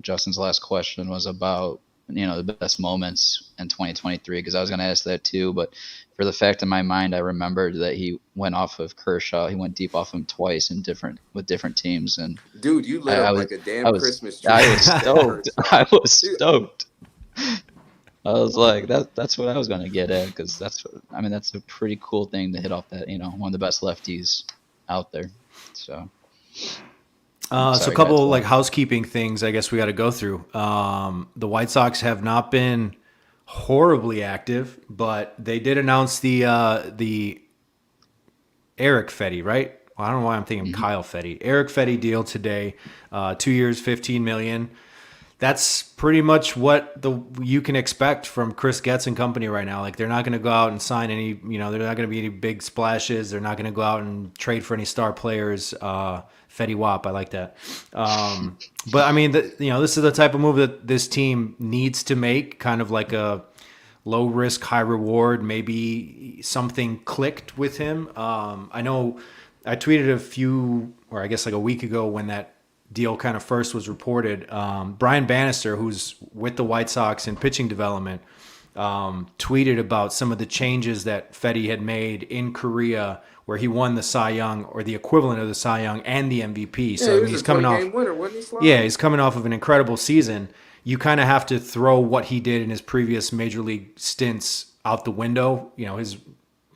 Justin's last question was about the best moments in 2023, because I was going to ask that too, but for the fact in my mind, I remembered that he went off of Kershaw. He went deep off him twice with different teams, and dude, you lit up like a damn Christmas tree. I was stoked. I was stoked. I was like, that's what I was going to get at, because that's a pretty cool thing to hit off that, one of the best lefties out there. So a couple like housekeeping things I guess we got to go through. The White Sox have not been horribly active, but they did announce the Eric Fetty, right? Well, I don't know why I'm thinking Kyle Fetty. Eric Fetty deal today, 2 years, $15 million. That's pretty much what you can expect from Chris Getz and company right now. Like, they're not going to go out and sign any, they're not going to be any big splashes. They're not going to go out and trade for any star players. Fetty Wap, I like that. But I mean, this is the type of move that this team needs to make, kind of like a low risk, high reward. Maybe something clicked with him. I know I tweeted a week ago when that deal kind of first was reported. Brian Bannister, who's with the White Sox in pitching development, tweeted about some of the changes that Fetty had made in Korea, where he won the Cy Young, or the equivalent of the Cy Young, and the MVP. Yeah, So he's coming off. Winner, wasn't he, Sloan? Yeah, he's coming off of an incredible season. You kind of have to throw what he did in his previous major league stints out the window. His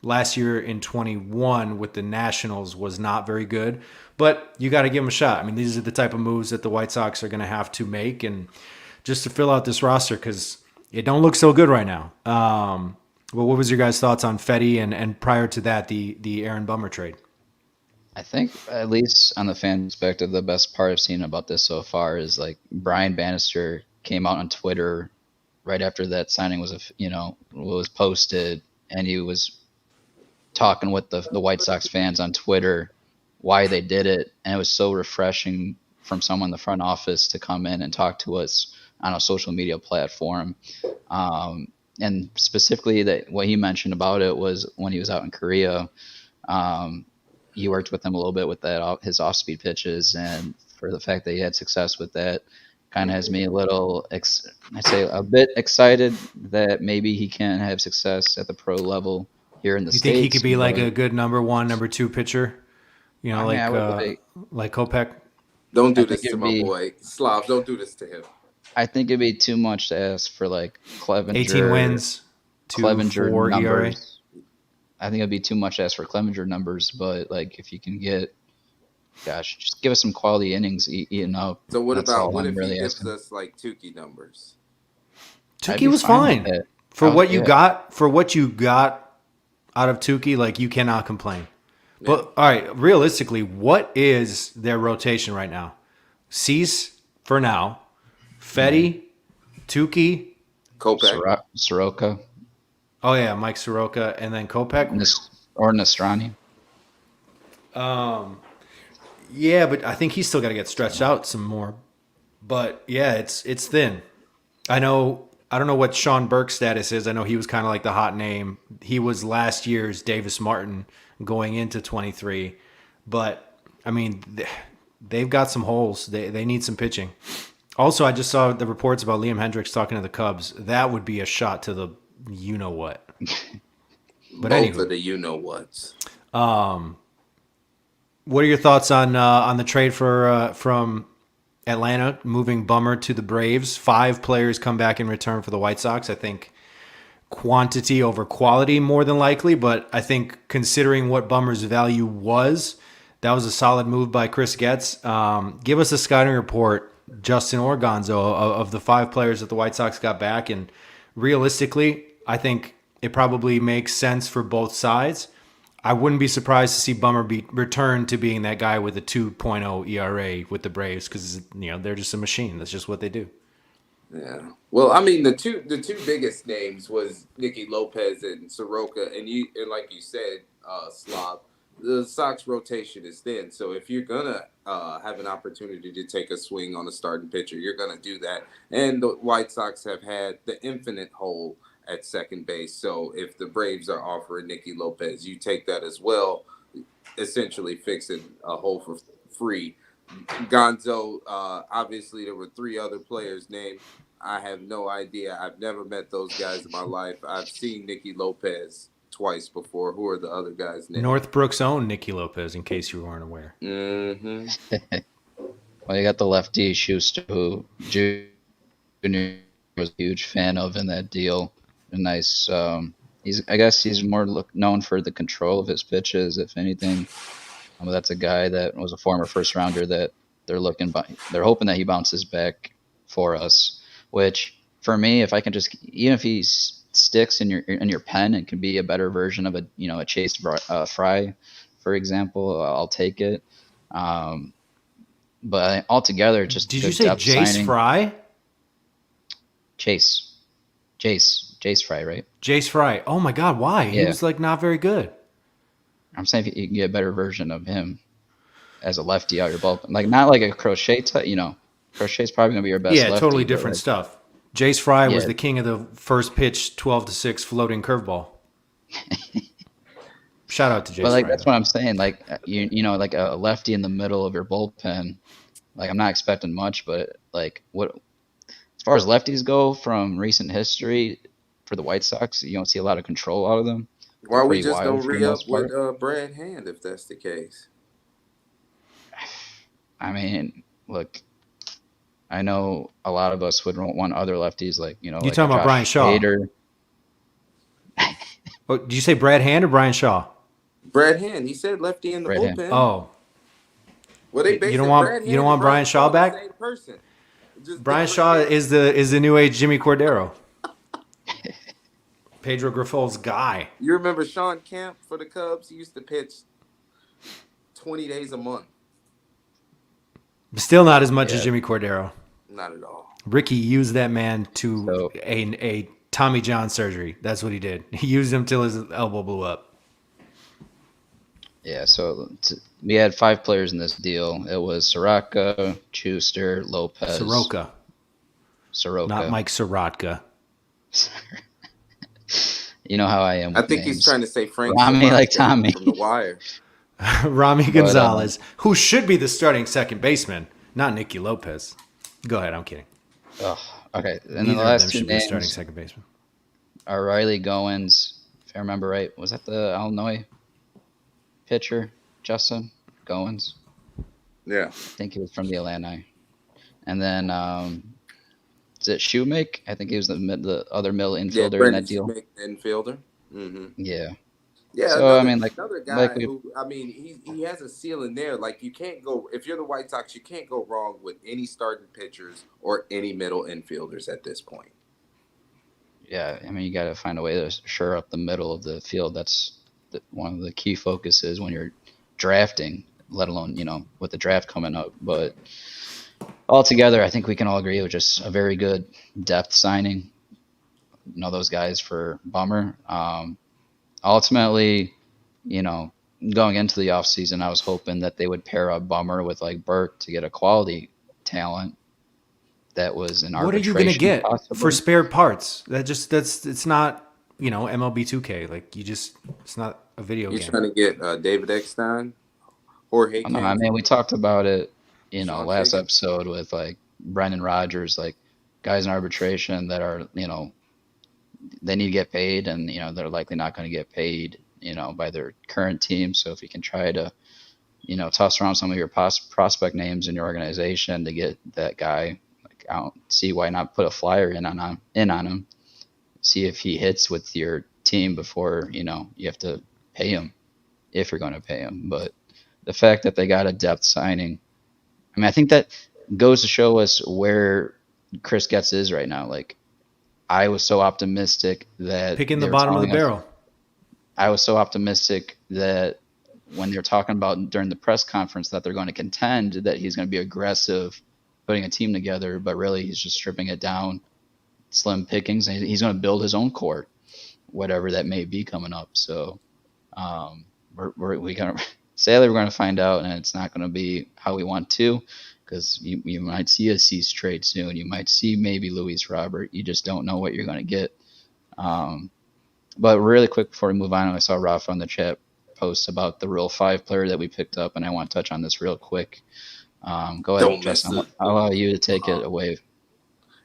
last year in 21 with the Nationals was not very good, but you got to give him a shot. I mean, these are the type of moves that the White Sox are going to have to make, and just to fill out this roster, because it don't look so good right now. Well, what was your guys' thoughts on Fetty and prior to that, the Aaron Bummer trade? I think, at least on the fan perspective, the best part I've seen about this so far is like Brian Bannister came out on Twitter right after that signing was posted, and he was talking with the White Sox fans on Twitter why they did it, and it was so refreshing from someone in the front office to come in and talk to us on a social media platform. And specifically, that what he mentioned about it was when he was out in Korea, he worked with him a little bit with his off-speed pitches, and for the fact that he had success with that, kind of has me a bit excited that maybe he can have success at the pro level here in the States. You think he could be like a good number 1, number 2 pitcher? Like Kopech? Don't do this to my boy. Slav, don't do this to him. I think it'd be too much to ask for like Clevenger. 18 wins, 2.4 ERA. I think it'd be too much to ask for Clevenger numbers, but like if you can get, just give us some quality innings eating up. So what if he gives us like Tukey numbers? Tukey was fine for what you got. For what you got out of Tukey, like, you cannot complain. Yeah. But all right, realistically, what is their rotation right now? Cease for now, Fetty, Tukey, Kopech, Soroka. Oh yeah, Mike Soroka, and then Kopech or Nostrani. Yeah, but I think he's still got to get stretched out some more. But yeah, it's thin. I don't know what Sean Burke's status is. I know he was kind of like the hot name. He was last year's Davis Martin going into 23. But I mean, they've got some holes. They need some pitching. Also, I just saw the reports about Liam Hendricks talking to the Cubs. That would be a shot to the you know what. But both of the you know whats. What are your thoughts on the trade from Atlanta moving Bummer to the Braves? 5 players come back in return for the White Sox. I think quantity over quality more than likely, but I think considering what Bummer's value was, that was a solid move by Chris Getz. Give us a scouting report, Justin or Gonzo, of the 5 players that the White Sox got back. And realistically, I think it probably makes sense for both sides. I wouldn't be surprised to see Bummer return to being that guy with a 2.0 ERA with the Braves, because they're just a machine. That's just what they do. Yeah. Well, I mean, the two biggest names was Nicky Lopez and Soroka, and like you said, Slav, the Sox rotation is thin. So if you're gonna have an opportunity to take a swing on a starting pitcher, you're gonna do that. And the White Sox have had the infinite hole at second base. So if the Braves are offering Nicky Lopez, you take that as well, essentially fixing a hole for free. Gonzo, obviously there were 3 other players named. I have no idea. I've never met those guys in my life. I've seen Nicky Lopez twice before. Who are the other guys named? Northbrook's own Nicky Lopez, in case you weren't aware. Mm-hmm. Well, you got the lefty Schuster, who Junior was a huge fan of in that deal. A nice. I guess he's more known for the control of his pitches, if anything. That's a guy that was a former first rounder that they're hoping that he bounces back for us. Which for me, if I can just, even if he sticks in your pen and can be a better version of a Chase Fry, for example, I'll take it. But altogether, just Did you good say depth Jace signing. Fry? Jace Fry, right? Jace Fry. Oh my God, why? He Yeah. was like not very good. I'm saying if you can get a better version of him as a lefty out your bullpen, like not like a Crochet type. Crochet's probably gonna be your best Yeah, lefty. totally but, different like, stuff. Jace Fry was Yeah. the king of the first pitch 12-6 floating curveball. Shout out to Jace But like Fry. that's what I'm saying. Like like a lefty in the middle of your bullpen. Like I'm not expecting much, but like what as far as lefties go from recent history for the White Sox, you don't see a lot of control out of them. Why They're we pretty just wild don't for the re-up most part. with Brad Hand if that's the case? I mean, look, I know a lot of us would want other lefties, like You like talking about Josh Brian Shaw? Hader. Oh, did you say Brad Hand or Brian Shaw? Brad Hand, he said lefty in the Brad Hand. bullpen. Oh, Well, they You basically don't want- Brad you Hand don't want and Brian Shaw back? the same person. Just Brian different Shaw names. is the new age Jimmy Cordero. Pedro Grifol's guy. You remember Sean Kemp for the Cubs? He used to pitch 20 days a month. Still not as much as Yeah. Jimmy Cordero. Not at all. Ricky used that man to So- a Tommy John surgery. That's what he did. He used him till his elbow blew up. Yeah, so we had 5 players in this deal. It was Soroka, Schuster, Lopez, Soroka, Soroka. not Mike Sorotka. You know how I am. I With think he's names. trying to say Frank Rami Soroka like Tommy. from The Wire. Rami Gonzalez, who should be the starting second baseman, not Nicky Lopez. Go ahead, I'm kidding. Ugh, okay, and then Neither the of last them 2 should be the starting names second baseman. are Riley Goins. If I remember right, was that the Illinois pitcher, Justin Goins? Yeah. I think he was from the Illini. And then is it Shoemake? I think he was the other middle infielder in Brendan that deal. Smith, infielder. Mm-hmm. Yeah. Yeah, So, another, I mean, another guy like we- who, I mean, he has a ceiling there. Like, you can't go, if you're the White Sox, you can't go wrong with any starting pitchers or any middle infielders at this point. Yeah, I mean, you got to find a way to shore up the middle of the field. That's one of the key focuses when you're drafting, let alone, with the draft coming up. But altogether, I think we can all agree it was just a very good depth signing. Those guys for Bummer. Ultimately, going into the offseason, I was hoping that they would pair up Bummer with like Burke to get a quality talent that was an What are you arbitration. going to get possibly. for spare parts? It's not, MLB 2K. Like it's not a video He's game. trying to get David Eckstein, Jorge I know, I Cantu. mean, we talked about it, Sean last Taylor. episode with like Brendan Rodgers, like guys in arbitration that are, they need to get paid, and they're likely not going to get paid, by their current team. So if you can try to, toss around some of your prospect names in your organization to get that guy, like, I don't see why not put a flyer in on him, see if he hits with your team before you have to pay him, if you're going to pay him. But the fact that they got a depth signing, I mean, I think that goes to show us where Chris Getz is right now. Like, I was so optimistic that Picking they the were bottom of the telling us- barrel. I was so optimistic that when they're talking about during the press conference that they're going to contend, that he's going to be aggressive putting a team together, but really he's just stripping it down, slim pickings, and he's going to build his own core, whatever that may be coming up. So we're going to sadly we're going to find out, and it's not going to be how we want to, because you might see a cease trade soon. You might see maybe Luis Robert. You just don't know what you're going to get. But really quick before we move on, I saw Rafa on the chat post about the Rule 5 player that we picked up, and I want to touch on this real quick. Go ahead, Don't miss Justin. it. I'll allow you to take it away.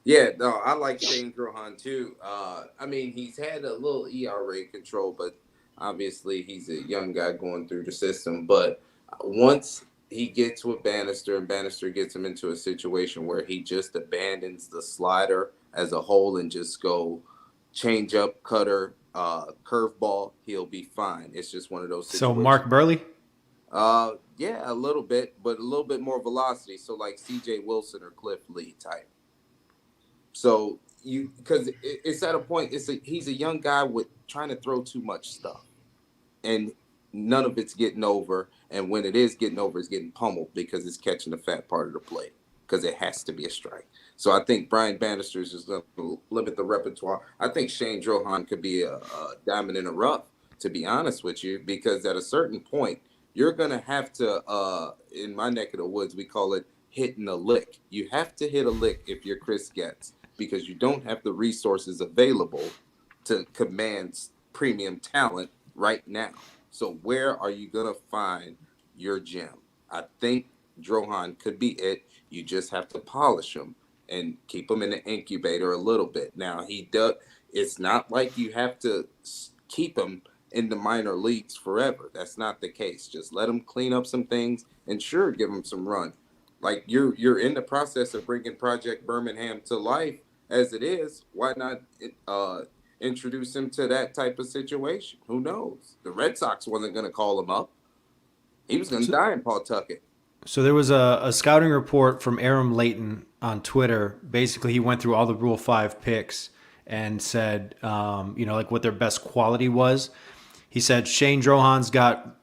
Yeah, no, I like Shane Grohan too. I mean, he's had a little ERA control, but obviously he's a young guy going through the system. But once he gets with Bannister and Bannister gets him into a situation where he just abandons the slider as a whole and just go change up, cutter, curveball, he'll be fine. It's just one of those situations. So Mark Burley? Yeah, a little bit, but a little bit more velocity. So like CJ Wilson or Cliff Lee type. So because it's at a point. He's a young guy with trying to throw too much stuff, and none of it's getting over. And when it is getting over, it's getting pummeled because it's catching the fat part of the plate because it has to be a strike. So I think Brian Bannister's is going to limit the repertoire. I think Shane Drohan could be a diamond in the rough, to be honest with you, because at a certain point, you're going to have to, in my neck of the woods, we call it hitting a lick. You have to hit a lick if you're Chris Getz, because you don't have the resources available to command premium talent right now. So where are you going to find your gem? I think Drohan could be it. You just have to polish him and keep him in the incubator a little bit. Now, he does. It's not like you have to keep him in the minor leagues forever. That's not the case. Just let him clean up some things and sure, give him some run. Like you're in the process of bringing Project Birmingham to life as it is. Why not introduce him to that type of situation? Who knows? The Red Sox wasn't going to call him up. He was going to die in Pawtucket. So there was a scouting report from Aram Layton on Twitter. Basically, he went through all the Rule 5 picks and said, like what their best quality was. He said Shane Drohan's got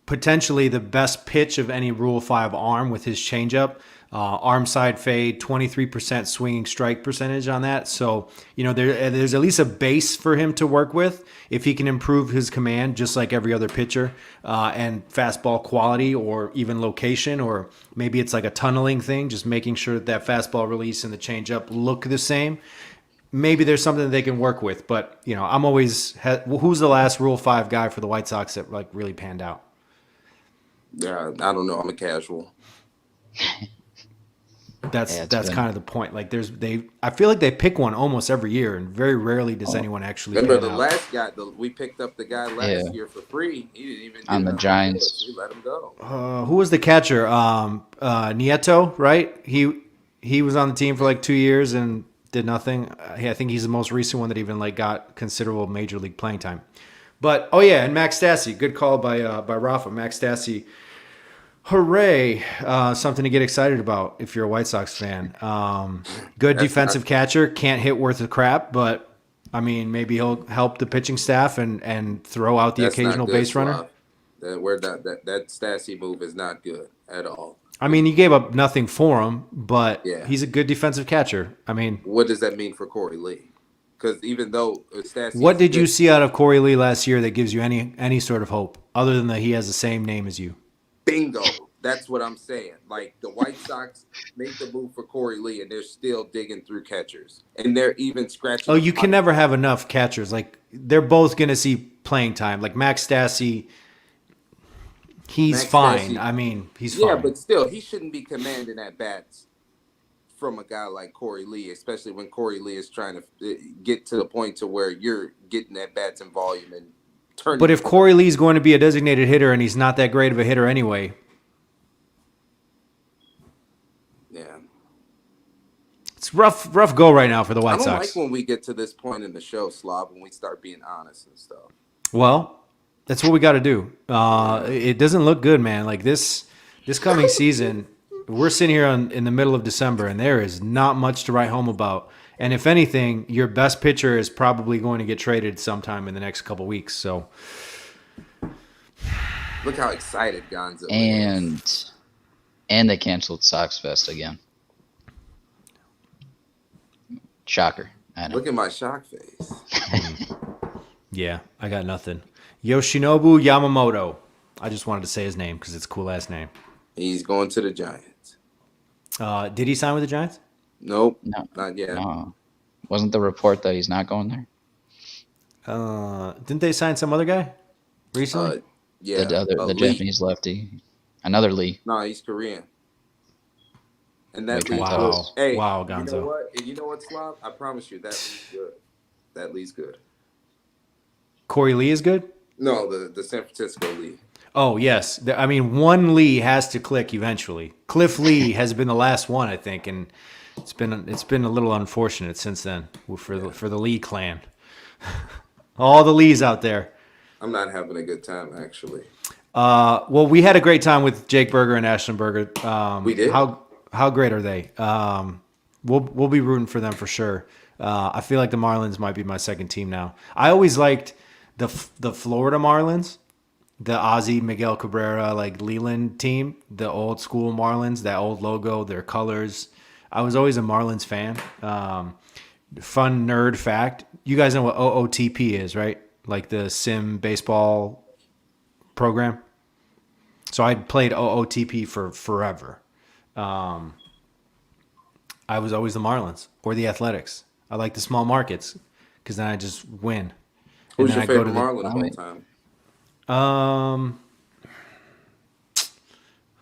potentially the best pitch of any Rule 5 arm with his changeup. Arm side fade, 23% swinging strike percentage on that. So, there's at least a base for him to work with if he can improve his command, just like every other pitcher, and fastball quality or even location, or maybe it's like a tunneling thing, just making sure that fastball release and the changeup look the same. Maybe there's something that they can work with, but I'm always who's the last Rule 5 guy for the White Sox that like really panned out? Yeah, I don't know. I'm a casual. That's kind of the point. Like I feel like they pick one almost every year, and very rarely does anyone actually. Remember the last guy? We picked up the guy last year for free. He didn't even on the Giants. We let him go. Who was the catcher? Nieto, right? He was on the team for like 2 years and did nothing. I think he's the most recent one that even like got considerable major league playing time. But and Max Stassi, good call by Rafa. Max Stassi. Hooray. Something to get excited about if you're a White Sox fan. Good defensive catcher. Can't hit worth a crap, but, maybe he'll help the pitching staff and throw out the occasional base runner. That Stassi move is not good at all. You gave up nothing for him, but he's a good defensive catcher. What does that mean for Corey Lee? Because even though Stassi... What did you see out of Corey Lee last year that gives you any sort of hope, other than that he has the same name as you? Bingo. That's what I'm saying. Like, the White Sox made the move for Corey Lee, and they're still digging through catchers. And they're even scratching... Oh, you can never have enough catchers. Like, they're both going to see playing time. Like, Max Stassi, he's fine. He's fine. Yeah, but still, he shouldn't be commanding at-bats from a guy like Corey Lee, especially when Corey Lee is trying to get to the point to where you're getting at-bats in volume and turning... But if Corey Lee's going to be a designated hitter and he's not that great of a hitter anyway... Yeah. It's rough go right now for the White Sox. I don't like when we get to this point in the show, Slob, when we start being honest and stuff. Well, that's what we got to do. It doesn't look good, man. Like this coming season, we're sitting here in the middle of December, and there is not much to write home about. And if anything, your best pitcher is probably going to get traded sometime in the next couple weeks. So, look how excited Gonzo is. And they canceled Sox Fest again. Shocker. I know. Look at my shock face. Yeah, I got nothing. Yoshinobu Yamamoto. I just wanted to say his name because it's a cool last name. He's going to the Giants. Did he sign with the Giants? Nope. No. Not yet. No. Wasn't the report that he's not going there? Didn't they sign some other guy recently? Yeah. The Japanese lefty. Another Lee. No, he's Korean. And that Lee's wow. good. Hey, wow, Gonzo. You know what, Slav? I promise you, that Lee's good. That Lee's good. Corey Lee is good? No, the San Francisco Lee. Oh, yes. One Lee has to click eventually. Cliff Lee has been the last one, I think, and it's been a little unfortunate since then for the Lee clan. All the Lees out there. I'm not having a good time, actually. Well, we had a great time with Jake Berger and Ashton Berger. We did. How great are they? We'll be rooting for them for sure. I feel like the Marlins might be my second team now. I always liked the Florida Marlins, the Ozzie, Miguel Cabrera, like Leland team, the old school Marlins, that old logo, their colors. I was always a Marlins fan. Fun nerd fact. You guys know what OOTP is, right? Like the sim baseball program. So I played OOTP for forever. I was always the Marlins or the Athletics. I like the small markets because then I just win. Who's then your I go favorite to the- Marlin of all time?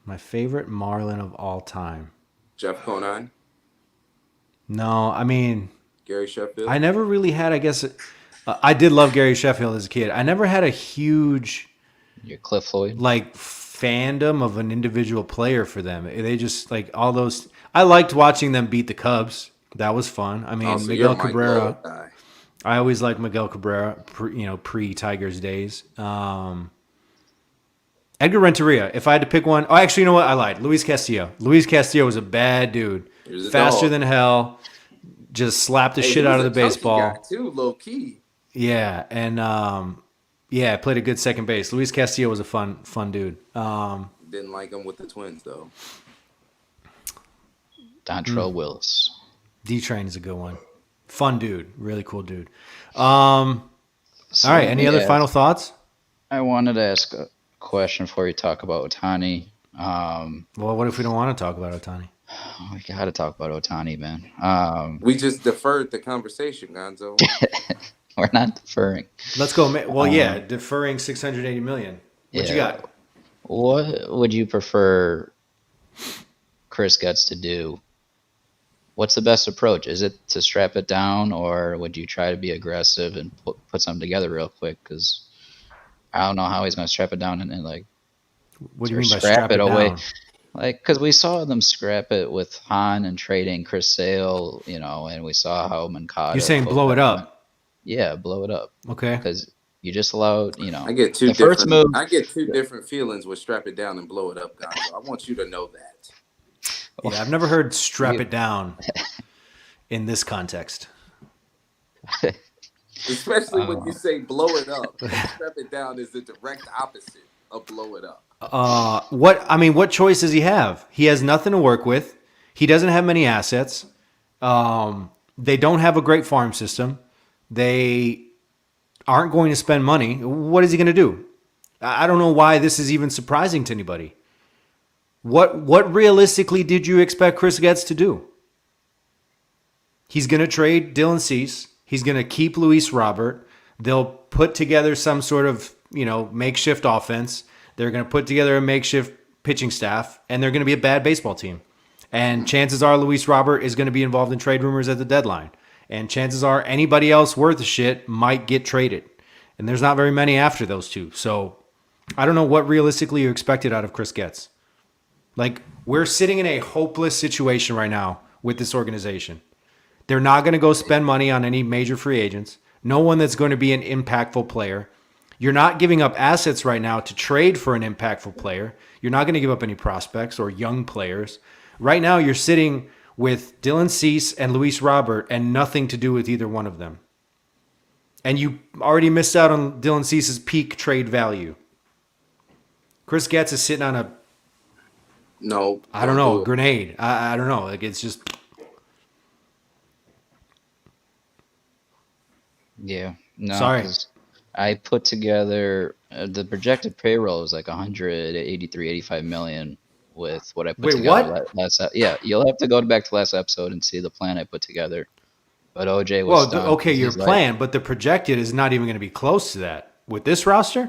My favorite Marlin of all time. Jeff Conine, No, I mean, Gary Sheffield. I never really had, I guess, I did love Gary Sheffield as a kid. I never had a huge, Your Cliff Floyd. like, fandom of an individual player for them. They just, like, all those, I liked watching them beat the Cubs. That was fun. I mean, Oh, so Miguel you're a Mike Cabrera. Lowell guy. I always liked Miguel Cabrera, pre-Tigers days. Edgar Renteria, if I had to pick one. Oh, actually, you know what? I lied. Luis Castillo. Luis Castillo was a bad dude. He was a Faster dog. than hell. Just slapped the Hey, shit he out was of the a chunky baseball. guy too, low key. Yeah, and played a good second base. Luis Castillo was a fun dude. Didn't like him with the Twins though. Dontrell Willis. D-Train is a good one. Fun dude. Really cool dude. All right, any other final thoughts? I wanted to ask a question before you talk about Ohtani. Well, what if we don't want to talk about Ohtani? We got to talk about Ohtani, man. We just deferred the conversation, Gonzo. We're not deferring. Let's go. Well, yeah, deferring $680 million. What you got? What would you prefer Chris Getz to do? What's the best approach? Is it to strap it down, or would you try to be aggressive and put something together real quick? Because I don't know how he's going to strap it down and like. What do you mean by scrap it away? down? Like, because we saw them scrap it with Hahn and trading Chris Sale, and we saw how Mancada. You're saying blow it up? Yeah, blow it up. Okay. Because you just allowed, I get two the first move. I get two different feelings with strap it down and blow it up, Gonzo. I want you to know that. Yeah, I've never heard strap it down in this context. Especially when you say blow it up. Strap it down is the direct opposite of blow it up. What choice does he have? He has nothing to work with. He doesn't have many assets. They don't have a great farm system. They aren't going to spend money. What is he going to do? I don't know why this is even surprising to anybody. What realistically did you expect Chris Getz to do? He's going to trade Dylan Cease. He's going to keep Luis Robert. They'll put together some sort of, makeshift offense. They're going to put together a makeshift pitching staff, and they're going to be a bad baseball team. And chances are Luis Robert is going to be involved in trade rumors at the deadline. And chances are anybody else worth a shit might get traded. And there's not very many after those two. So I don't know what realistically you expected out of Chris Getz. Like, we're sitting in a hopeless situation right now with this organization. They're not going to go spend money on any major free agents. No one that's going to be an impactful player. You're not giving up assets right now to trade for an impactful player. You're not going to give up any prospects or young players. Right now, you're sitting with Dylan Cease and Luis Robert and nothing to do with either one of them. And you already missed out on Dylan Cease's peak trade value. Chris Getz is sitting on a I don't know, grenade. I don't know. Like, it's just. Yeah. No. Sorry. I put together the projected payroll is like 185 million with what I put together. What? Yeah, you'll have to go back to last episode and see the plan I put together. But OJ was stunned. Okay, your plan, but the projected is not even going to be close to that with this roster.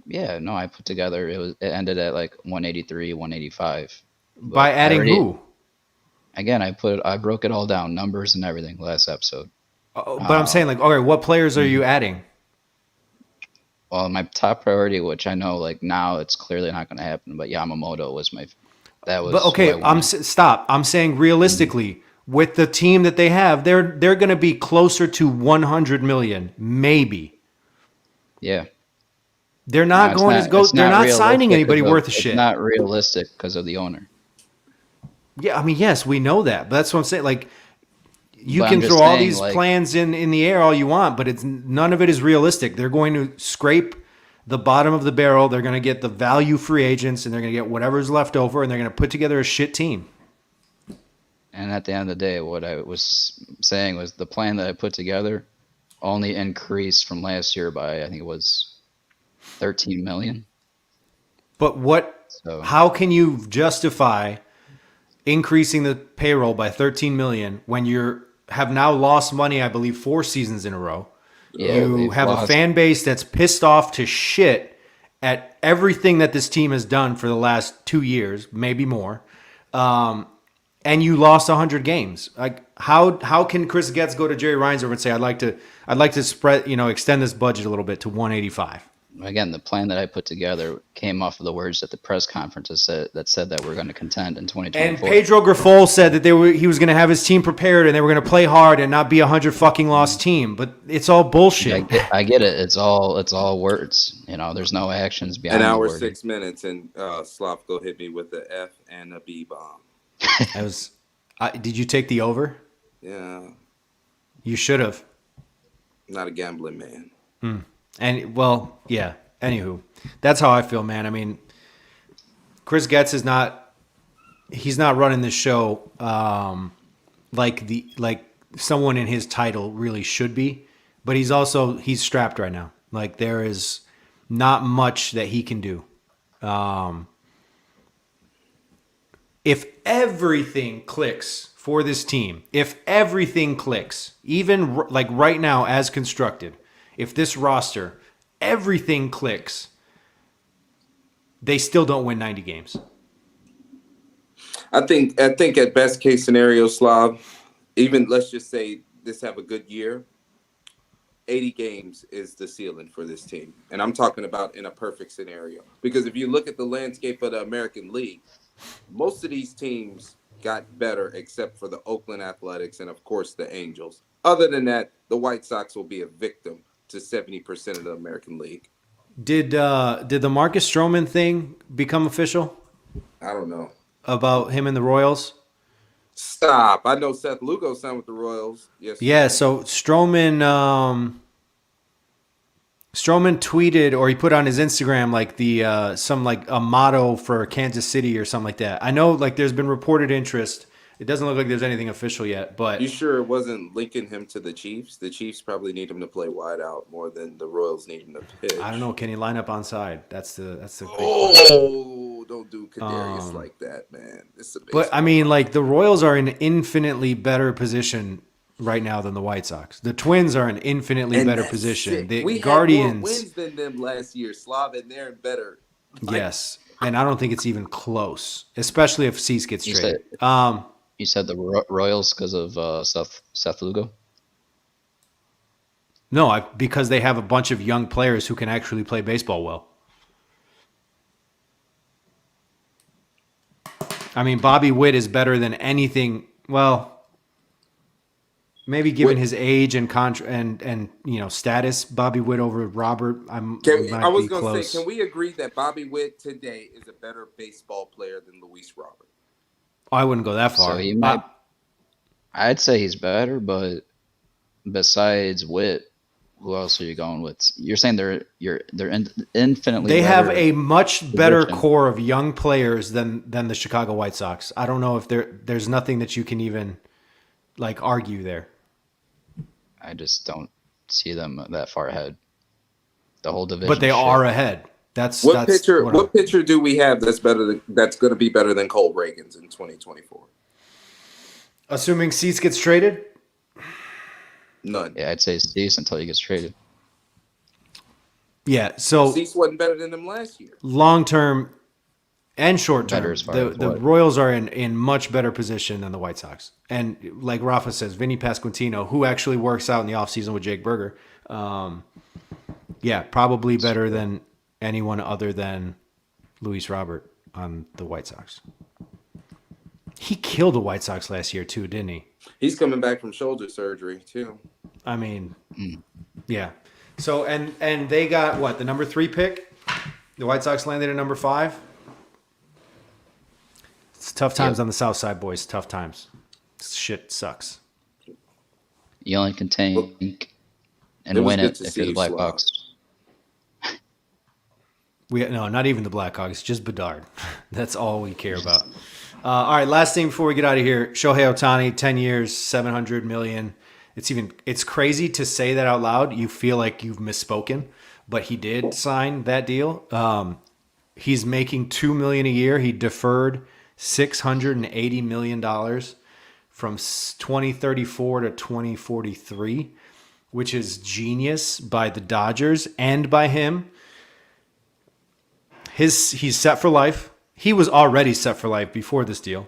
Yeah, no, I put together. It ended at like 183, 185. By adding who? Again, I broke it all down, numbers and everything last episode. But I'm saying, like, okay, what players are you adding? Well, my top priority, which I know, like, now it's clearly not going to happen, but Yamamoto was that was. But okay, stop. I'm saying realistically, with the team that they have, they're going to be closer to 100 million, maybe. Yeah. They're not going to go. They're not signing anybody worth a shit. It's not realistic because of the owner. Yeah, I mean, yes, we know that, but that's what I'm saying. Like, you But can I'm just throw all saying, these like, plans in the air all you want, but it's none of it is realistic. They're going to scrape the bottom of the barrel. They're going to get the value free agents, and they're going to get whatever's left over, and they're going to put together a shit team. and at the end of the day, what I was saying was the plan that I put together only increased from last year by, I think it was 13 million. But So how can you justify increasing the payroll by 13 million when you have now lost money, I believe 4 seasons in a row? yeah, You they've have a lost. fan base that's pissed off to shit at everything that this team has done for the last 2 years, maybe more. And you lost 100 games. Like how can Chris Getz go to Jerry Reinsdorf and say, I'd like to spread, extend this budget a little bit to 185? Again, the plan that I put together came off of the words at the press conference that said that we're going to contend in 2024. And Pedro Grifol said that he was going to have his team prepared and they were going to play hard and not be 100 fucking lost team. But it's all bullshit. I get it. It's all words. There's no actions behind An the hour, wording. 6 minutes, and Slavko hit me with the F and a B bomb. Did you take the over? Yeah, You should have. not a gambling man. And well, yeah. Anywho, that's how I feel, man. I mean, Chris Getz is he's not running this show like someone in his title really should be, but he's strapped right now. Like there is not much that he can do. If everything clicks for this team, if everything clicks, even like right now as constructed, if this roster, everything clicks, they still don't win 90 games. I think at best case scenario, Slav, even let's just say this have a good year, 80 games is the ceiling for this team. And I'm talking about in a perfect scenario. Because if you look at the landscape of the American League, most of these teams got better except for the Oakland Athletics and, of course, the Angels. Other than that, the White Sox will be a victim to 70% of the American League. Did the Marcus Stroman thing become official I don't know. about him and the Royals? Stop. I know Seth Lugo signed with the Royals. Yes. Yeah, so Stroman tweeted, or he put on his Instagram like the some like a motto for Kansas City or something like that. I know like there's been reported interest. It doesn't look like there's anything official yet, but You sure it wasn't linking him to the Chiefs? The Chiefs probably need him to play wide out more than the Royals need him to pitch. I don't know. Can he line up on side? That's the big question. Oh, don't do Kadarius like that, man. It's a But I mean, like the Royals are in an infinitely better position right now than the White Sox. The Twins are in an infinitely better position. The we Guardians, had more wins than them last year, Slav, and they're better. yes, and I don't think it's even close, especially if Cease gets You traded. You said the Royals because of Seth Lugo? No, because they have a bunch of young players who can actually play baseball well. I mean, Bobby Witt is better than anything. Well, maybe given his age and and status, Bobby Witt over Robert. I was going to say, can we agree that Bobby Witt today is a better baseball player than Luis Robert? I wouldn't go that far. So he might. I'd say he's better, but besides Witt, who else are you going with? You're saying they're infinitely. They better have a much better position. core of young players than the Chicago White Sox. I don't know if there's nothing that you can even like argue there. I just don't see them that far ahead. The whole division. But they are ahead. What pitcher do we have that's going to be better than Cole Reagans in 2024? Assuming Cease gets traded? None. Yeah, I'd say Cease until he gets traded. Yeah, so Cease wasn't better than them last year. Long term and short term, Better as far the as what? Royals are in much better position than the White Sox. And like Rafa says, Vinny Pasquantino, who actually works out in the offseason with Jake Berger, probably better than anyone other than Luis Robert on the White Sox. He killed the White Sox last year too, didn't he? He's coming back from shoulder surgery too. I mean, yeah. So and they got what, the number 3 pick? The White Sox landed at number 5. It's tough times on the South Side, boys. Tough times. Shit sucks. You only can tank It and was win good it to if see you're the you, Swab. Blackhawks. No, not even the Blackhawks, just Bedard. That's all we care about. All right, last thing before we get out of here. Shohei Ohtani, 10 years, $700 million. It's crazy to say that out loud. You feel like you've misspoken, but he did sign that deal. He's making $2 million a year. He deferred $680 million from 2034 to 2043, which is genius by the Dodgers and by him. He's set for life. He was already set for life before this deal.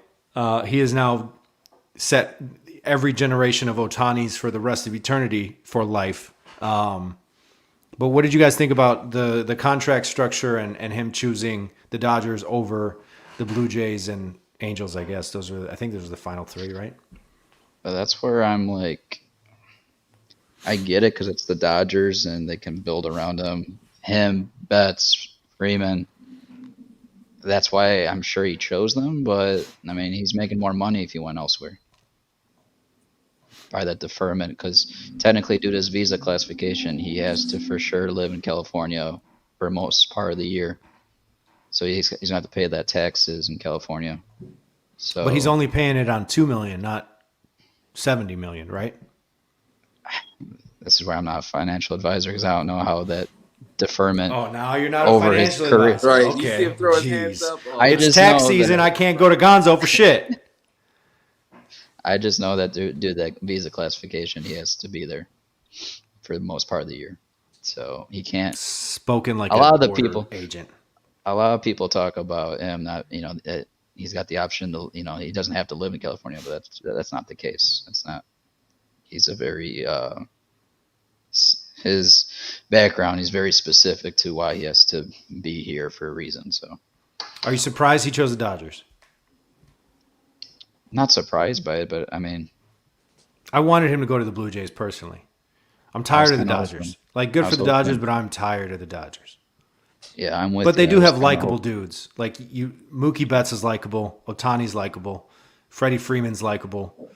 He is now set every generation of Ohtanis for the rest of eternity for life. But what did you guys think about the contract structure and him choosing the Dodgers over the Blue Jays and Angels? I guess I think those are the final three, right? But that's where I'm like, I get it because it's the Dodgers and they can build around him. Him, Betts, Freeman. That's why I'm sure he chose them. But I mean, he's making more money if he went elsewhere by that deferment, because technically, due to his visa classification, he has to for sure live in California for most part of the year. So he's gonna have to pay that taxes in California. So, But he's only paying it on $2 million, not $70 million, right? this is where I'm not a financial advisor because I don't know how that deferment. Oh, now you're not Over a his financial career. advisor. Right. Okay. You see him throw his Jeez. hands up. Oh, I It's just tax know season. that- I can't go to Gonzo for shit. I just know that due to that visa classification, he has to be there for the most part of the year. So he can't. Spoken like A lot of the border people- agent. A lot of people talk about him not, he's got the option to, he doesn't have to live in California, but that's not the case. It's not. He's a very his background. He's very specific to why he has to be here for a reason. So, Are you surprised he chose the Dodgers? not surprised by it, but I mean, I wanted him to go to the Blue Jays personally. I'm tired of the kinda Dodgers. hoping. Like, good I for was the Dodgers, hoping. but I'm tired of the Dodgers. yeah, I'm with. But they you. do I was have kinda likable hoping- dudes. Like Mookie Betts is likable. Ohtani's likable. Freddie Freeman's likable.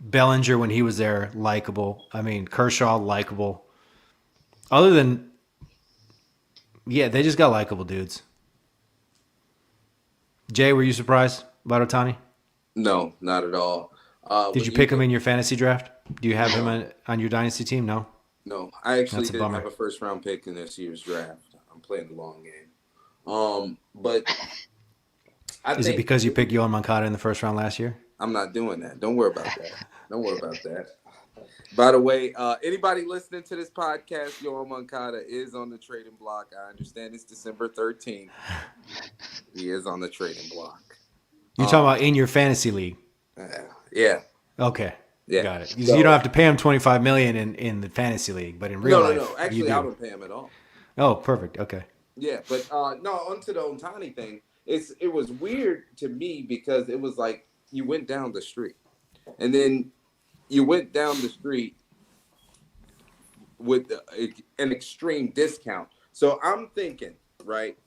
Bellinger, when he was there, likable. I mean, Kershaw, likable. Other than, they just got likable dudes. Jay, were you surprised about Ohtani? No, not at all. Did you pick him in your fantasy draft? Do you have him on your dynasty team? No. No, I actually That's a didn't bummer. have a first round pick in this year's draft. I'm playing the long game. But I Is think it because you picked Yohan Moncada in the first round last year? I'm not doing that. Don't worry about that. Don't worry about that. By the way, anybody listening to this podcast, Yohan Moncada is on the trading block. I understand it's December 13th. He is on the trading block. You're talking about in your fantasy league. Yeah. Okay. Yeah. Got it. So- You don't have to pay him $25 million in the fantasy league, but in real life, No. you Actually, do. I don't pay him at all. Oh, perfect. Okay. Yeah, but no, onto the Ohtani thing. It was weird to me because it was like you went down the street, and then you went down the street with an extreme discount. So I'm thinking, right?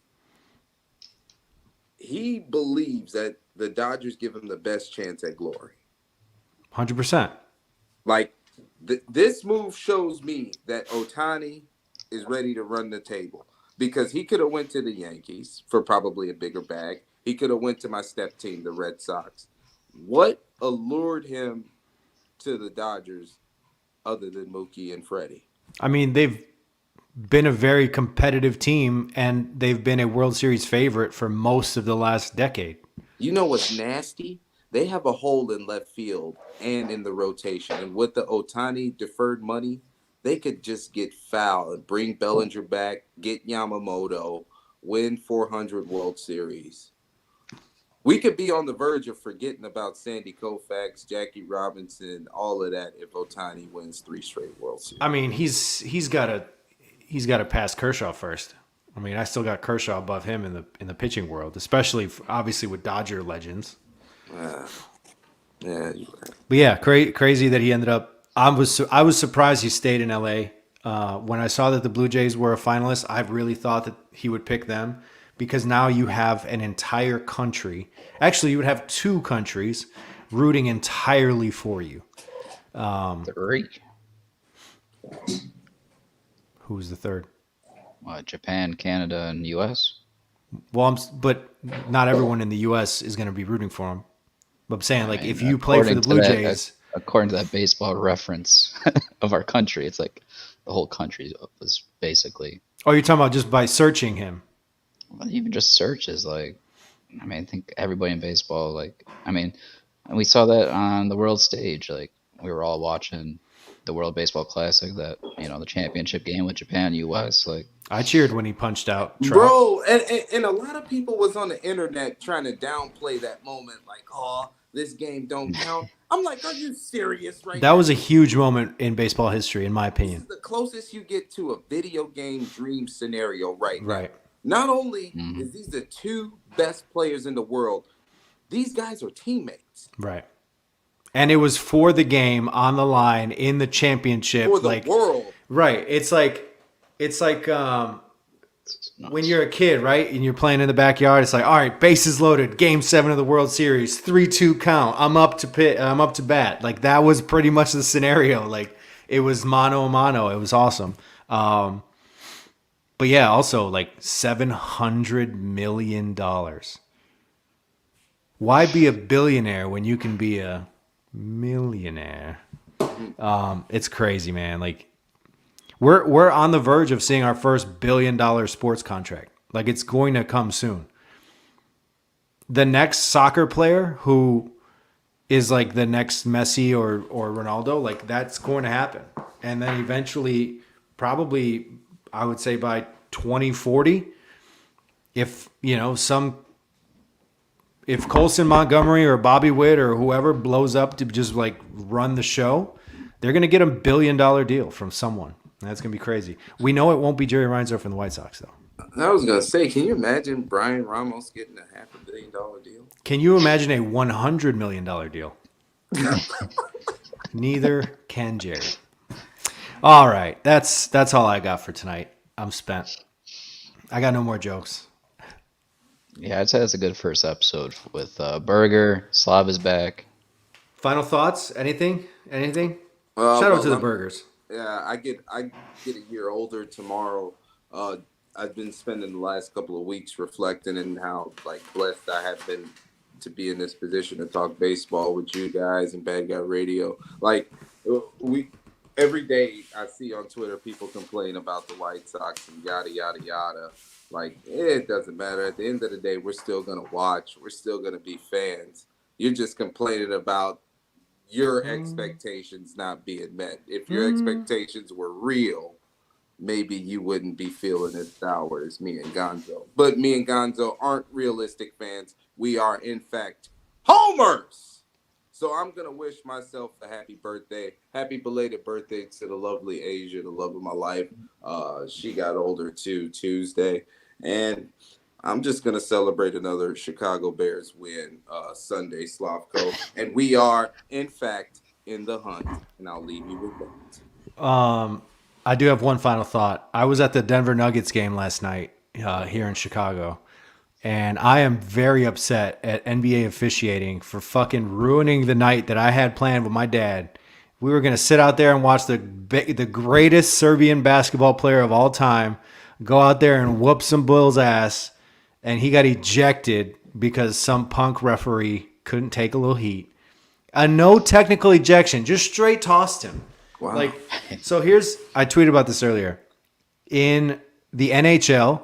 He believes that the Dodgers give him the best chance at glory. 100%. Like this move shows me that Ohtani is ready to run the table because he could have went to the Yankees for probably a bigger bag. He could have went to my step team, the Red Sox. What allured him to the Dodgers other than Mookie and Freddie? I mean, they've been a very competitive team, and they've been a World Series favorite for most of the last decade. You know what's nasty? They have a hole in left field and in the rotation. And with the Ohtani deferred money, they could just get foul and bring Bellinger back, get Yamamoto, win 400 World Series. We could be on the verge of forgetting about Sandy Koufax, Jackie Robinson, all of that if Ohtani wins 3 straight World Series. I mean, he's got to pass Kershaw first. I mean, I still got Kershaw above him in the pitching world, especially obviously with Dodger legends. Yeah, you're right. But yeah, crazy that he ended up. I was surprised he stayed in LA. When I saw that the Blue Jays were a finalist, I really thought that he would pick them because now you have an entire country. Actually, you would have 2 countries rooting entirely for you Three. Who was the third? Japan, Canada, and U.S. Well, but not everyone in the U.S. is going to be rooting for him. But I'm saying, like, I mean, if you play for the Blue Jays, according to that baseball reference of our country, it's like the whole country was basically. oh, you're talking about just by searching him. Well, even just searches, like, I mean, I think everybody in baseball, like, I mean, we saw that on the world stage. Like, we were all watching the World Baseball Classic, that, you know, the championship game with Japan, U.S. Like, I cheered when he punched out Trout. Bro, and a lot of people was on the internet trying to downplay that moment, like, oh, this game don't count. I'm like, are you serious right now? That was a huge moment in baseball history, in my This opinion. is the closest you get to a video game dream scenario right now. Right. Not only is these the two best players in the world, these guys are teammates. Right. And it was for the game on the line in the championship. For the like, world. Right. It's like when you're a kid, right? And you're playing in the backyard, it's like, all right, bases loaded, game 7 of the World Series, 3-2 count. I'm up to bat. Like, that was pretty much the scenario. Like, it was mano a mano. It was awesome. But yeah, also like $700 million. Why be a billionaire when you can be a millionaire? It's crazy, man. Like, we're on the verge of seeing our first $1 billion sports contract. Like, it's going to come soon. The next soccer player who is like the next Messi or Ronaldo, like, that's going to happen. And then eventually, probably, I would say by 2040, if, you know, if Colson Montgomery or Bobby Witt or whoever blows up to just like run the show, they're going to get a $1 billion deal from someone. That's going to be crazy. We know it won't be Jerry Reinsdorf from the White Sox, though. I was going to say, can you imagine Brian Ramos getting a $500 million deal? Can you imagine a $100 million deal? Neither can Jerry. All right. That's all I got for tonight. I'm spent. I got no more jokes. Yeah, I'd say that's a good first episode with Burger. Slav is back. Final thoughts? Anything? Shout out to the burgers. Yeah, I get a year older tomorrow. I've been spending the last couple of weeks reflecting on how like blessed I have been to be in this position to talk baseball with you guys and Bad Guy Radio. Like, every day I see on Twitter people complain about the White Sox and yada yada yada. Like, it doesn't matter. At the end of the day, we're still gonna watch. We're still gonna be fans. You're just complaining about your expectations not being met. If your expectations were real, maybe you wouldn't be feeling as sour as me and Gonzo. But me and Gonzo aren't realistic fans. We are, in fact, homers. So I'm going to wish myself a happy birthday. Happy belated birthday to the lovely Asia, the love of my life. She got older, too, Tuesday. And I'm just going to celebrate another Chicago Bears win Sunday, Slavko. And we are, in fact, in the hunt. And I'll leave you with that. I do have one final thought. I was at the Denver Nuggets game last night here in Chicago, and I am very upset at NBA officiating for fucking ruining the night that I had planned with my dad. We were going to sit out there and watch the greatest Serbian basketball player of all time go out there and whoop some Bulls' ass, and he got ejected because some punk referee couldn't take a little heat. A no technical ejection, just straight tossed him. Wow. Like, so I tweeted about this earlier. In the NHL,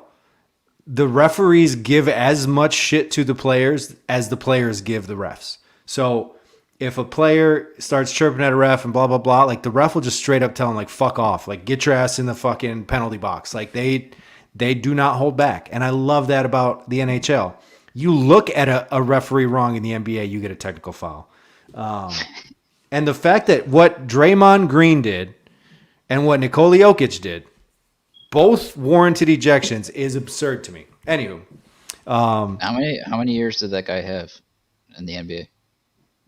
the referees give as much shit to the players as the players give the refs. So if a player starts chirping at a ref and blah, blah, blah, like the ref will just straight up tell him, like, fuck off. Like, get your ass in the fucking penalty box. Like, they do not hold back. And I love that about the NHL. You look at a referee wrong in the NBA, you get a technical foul. And the fact that what Draymond Green did and what Nikola Jokic did, both warranted ejections, is absurd to me. Anywho. How many years did that guy have in the NBA?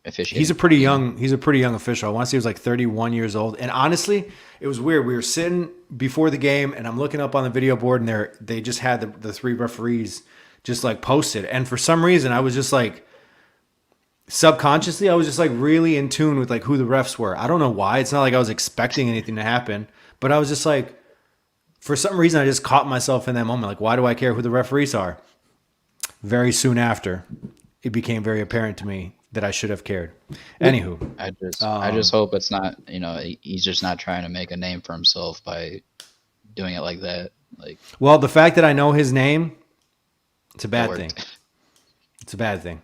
Officiating? He's a pretty young official. I want to say he was like 31 years old. And honestly, it was weird. We were sitting before the game and I'm looking up on the video board and they just had the three referees just like posted. And for some reason I was just like, subconsciously, I was just like really in tune with like who the refs were. I don't know why. It's not like I was expecting anything to happen, but I was just like, for some reason, I just caught myself in that moment. Like, why do I care who the referees are? Very soon after, it became very apparent to me that I should have cared. Anywho, I just hope it's not, he's just not trying to make a name for himself by doing it like that. Like, well, the fact that I know his name, it's a bad That thing. worked. It's a bad thing.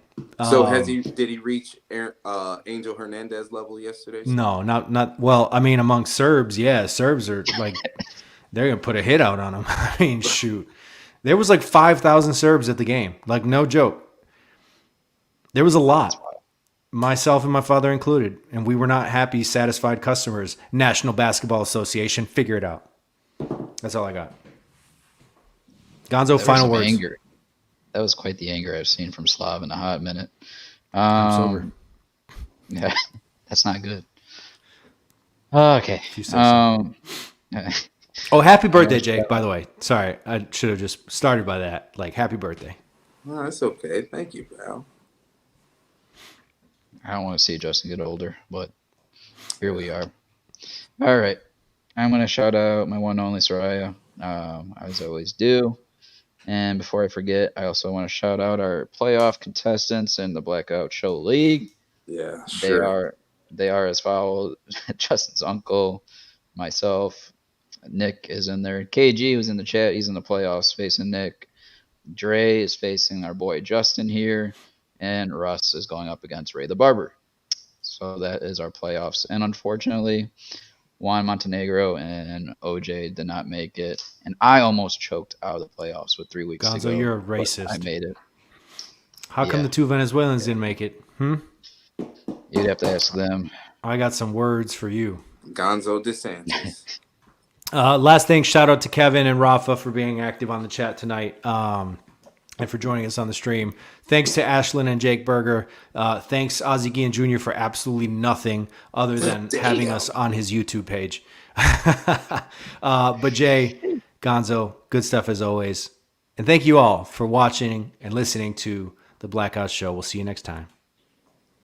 So did he reach Angel Hernandez level yesterday? No, not well. I mean, among Serbs, yeah, Serbs are like they're gonna put a hit out on him. I mean, shoot, there was like 5,000 Serbs at the game, like no joke. There was a lot, myself and my father included, and we were not happy, satisfied customers. National Basketball Association, figure it out. That's all I got. Gonzo, There final was some words. anger. That was quite the anger I've seen from Slav in a hot minute. I'm sober. Yeah, that's not good. Okay. You say so. Oh, happy birthday, Jake, by the way. Sorry, I should have just started by that. Like, happy birthday. No, that's okay. Thank you, pal. I don't want to see Justin get older, but here we are. All right. I'm going to shout out my one and only Soraya, as I always do. And before I forget, I also want to shout out our playoff contestants in the Blackout Show League. Yeah, sure. They are as follows: Justin's uncle, myself, Nick is in there. KG who's in the chat, he's in the playoffs facing Nick. Dre is facing our boy Justin here, and Russ is going up against Ray the Barber. So that is our playoffs. And unfortunately, Juan Montenegro and OJ did not make it, and I almost choked out of the playoffs with 3 weeks to Gonzo, go. you're a but racist. I made it. How come Yeah. the two Venezuelans didn't make it? You'd have to ask them. I got some words for you. Gonzo DeSantis. Last thing, shout out to Kevin and Rafa for being active on the chat tonight and for joining us on the stream. Thanks to Ashlyn and Jake Berger. Thanks, Ozzie Guillen Jr., for absolutely nothing other than having us on his YouTube page. But Jay, Gonzo, good stuff as always. And thank you all for watching and listening to The Blackout Show. We'll see you next time.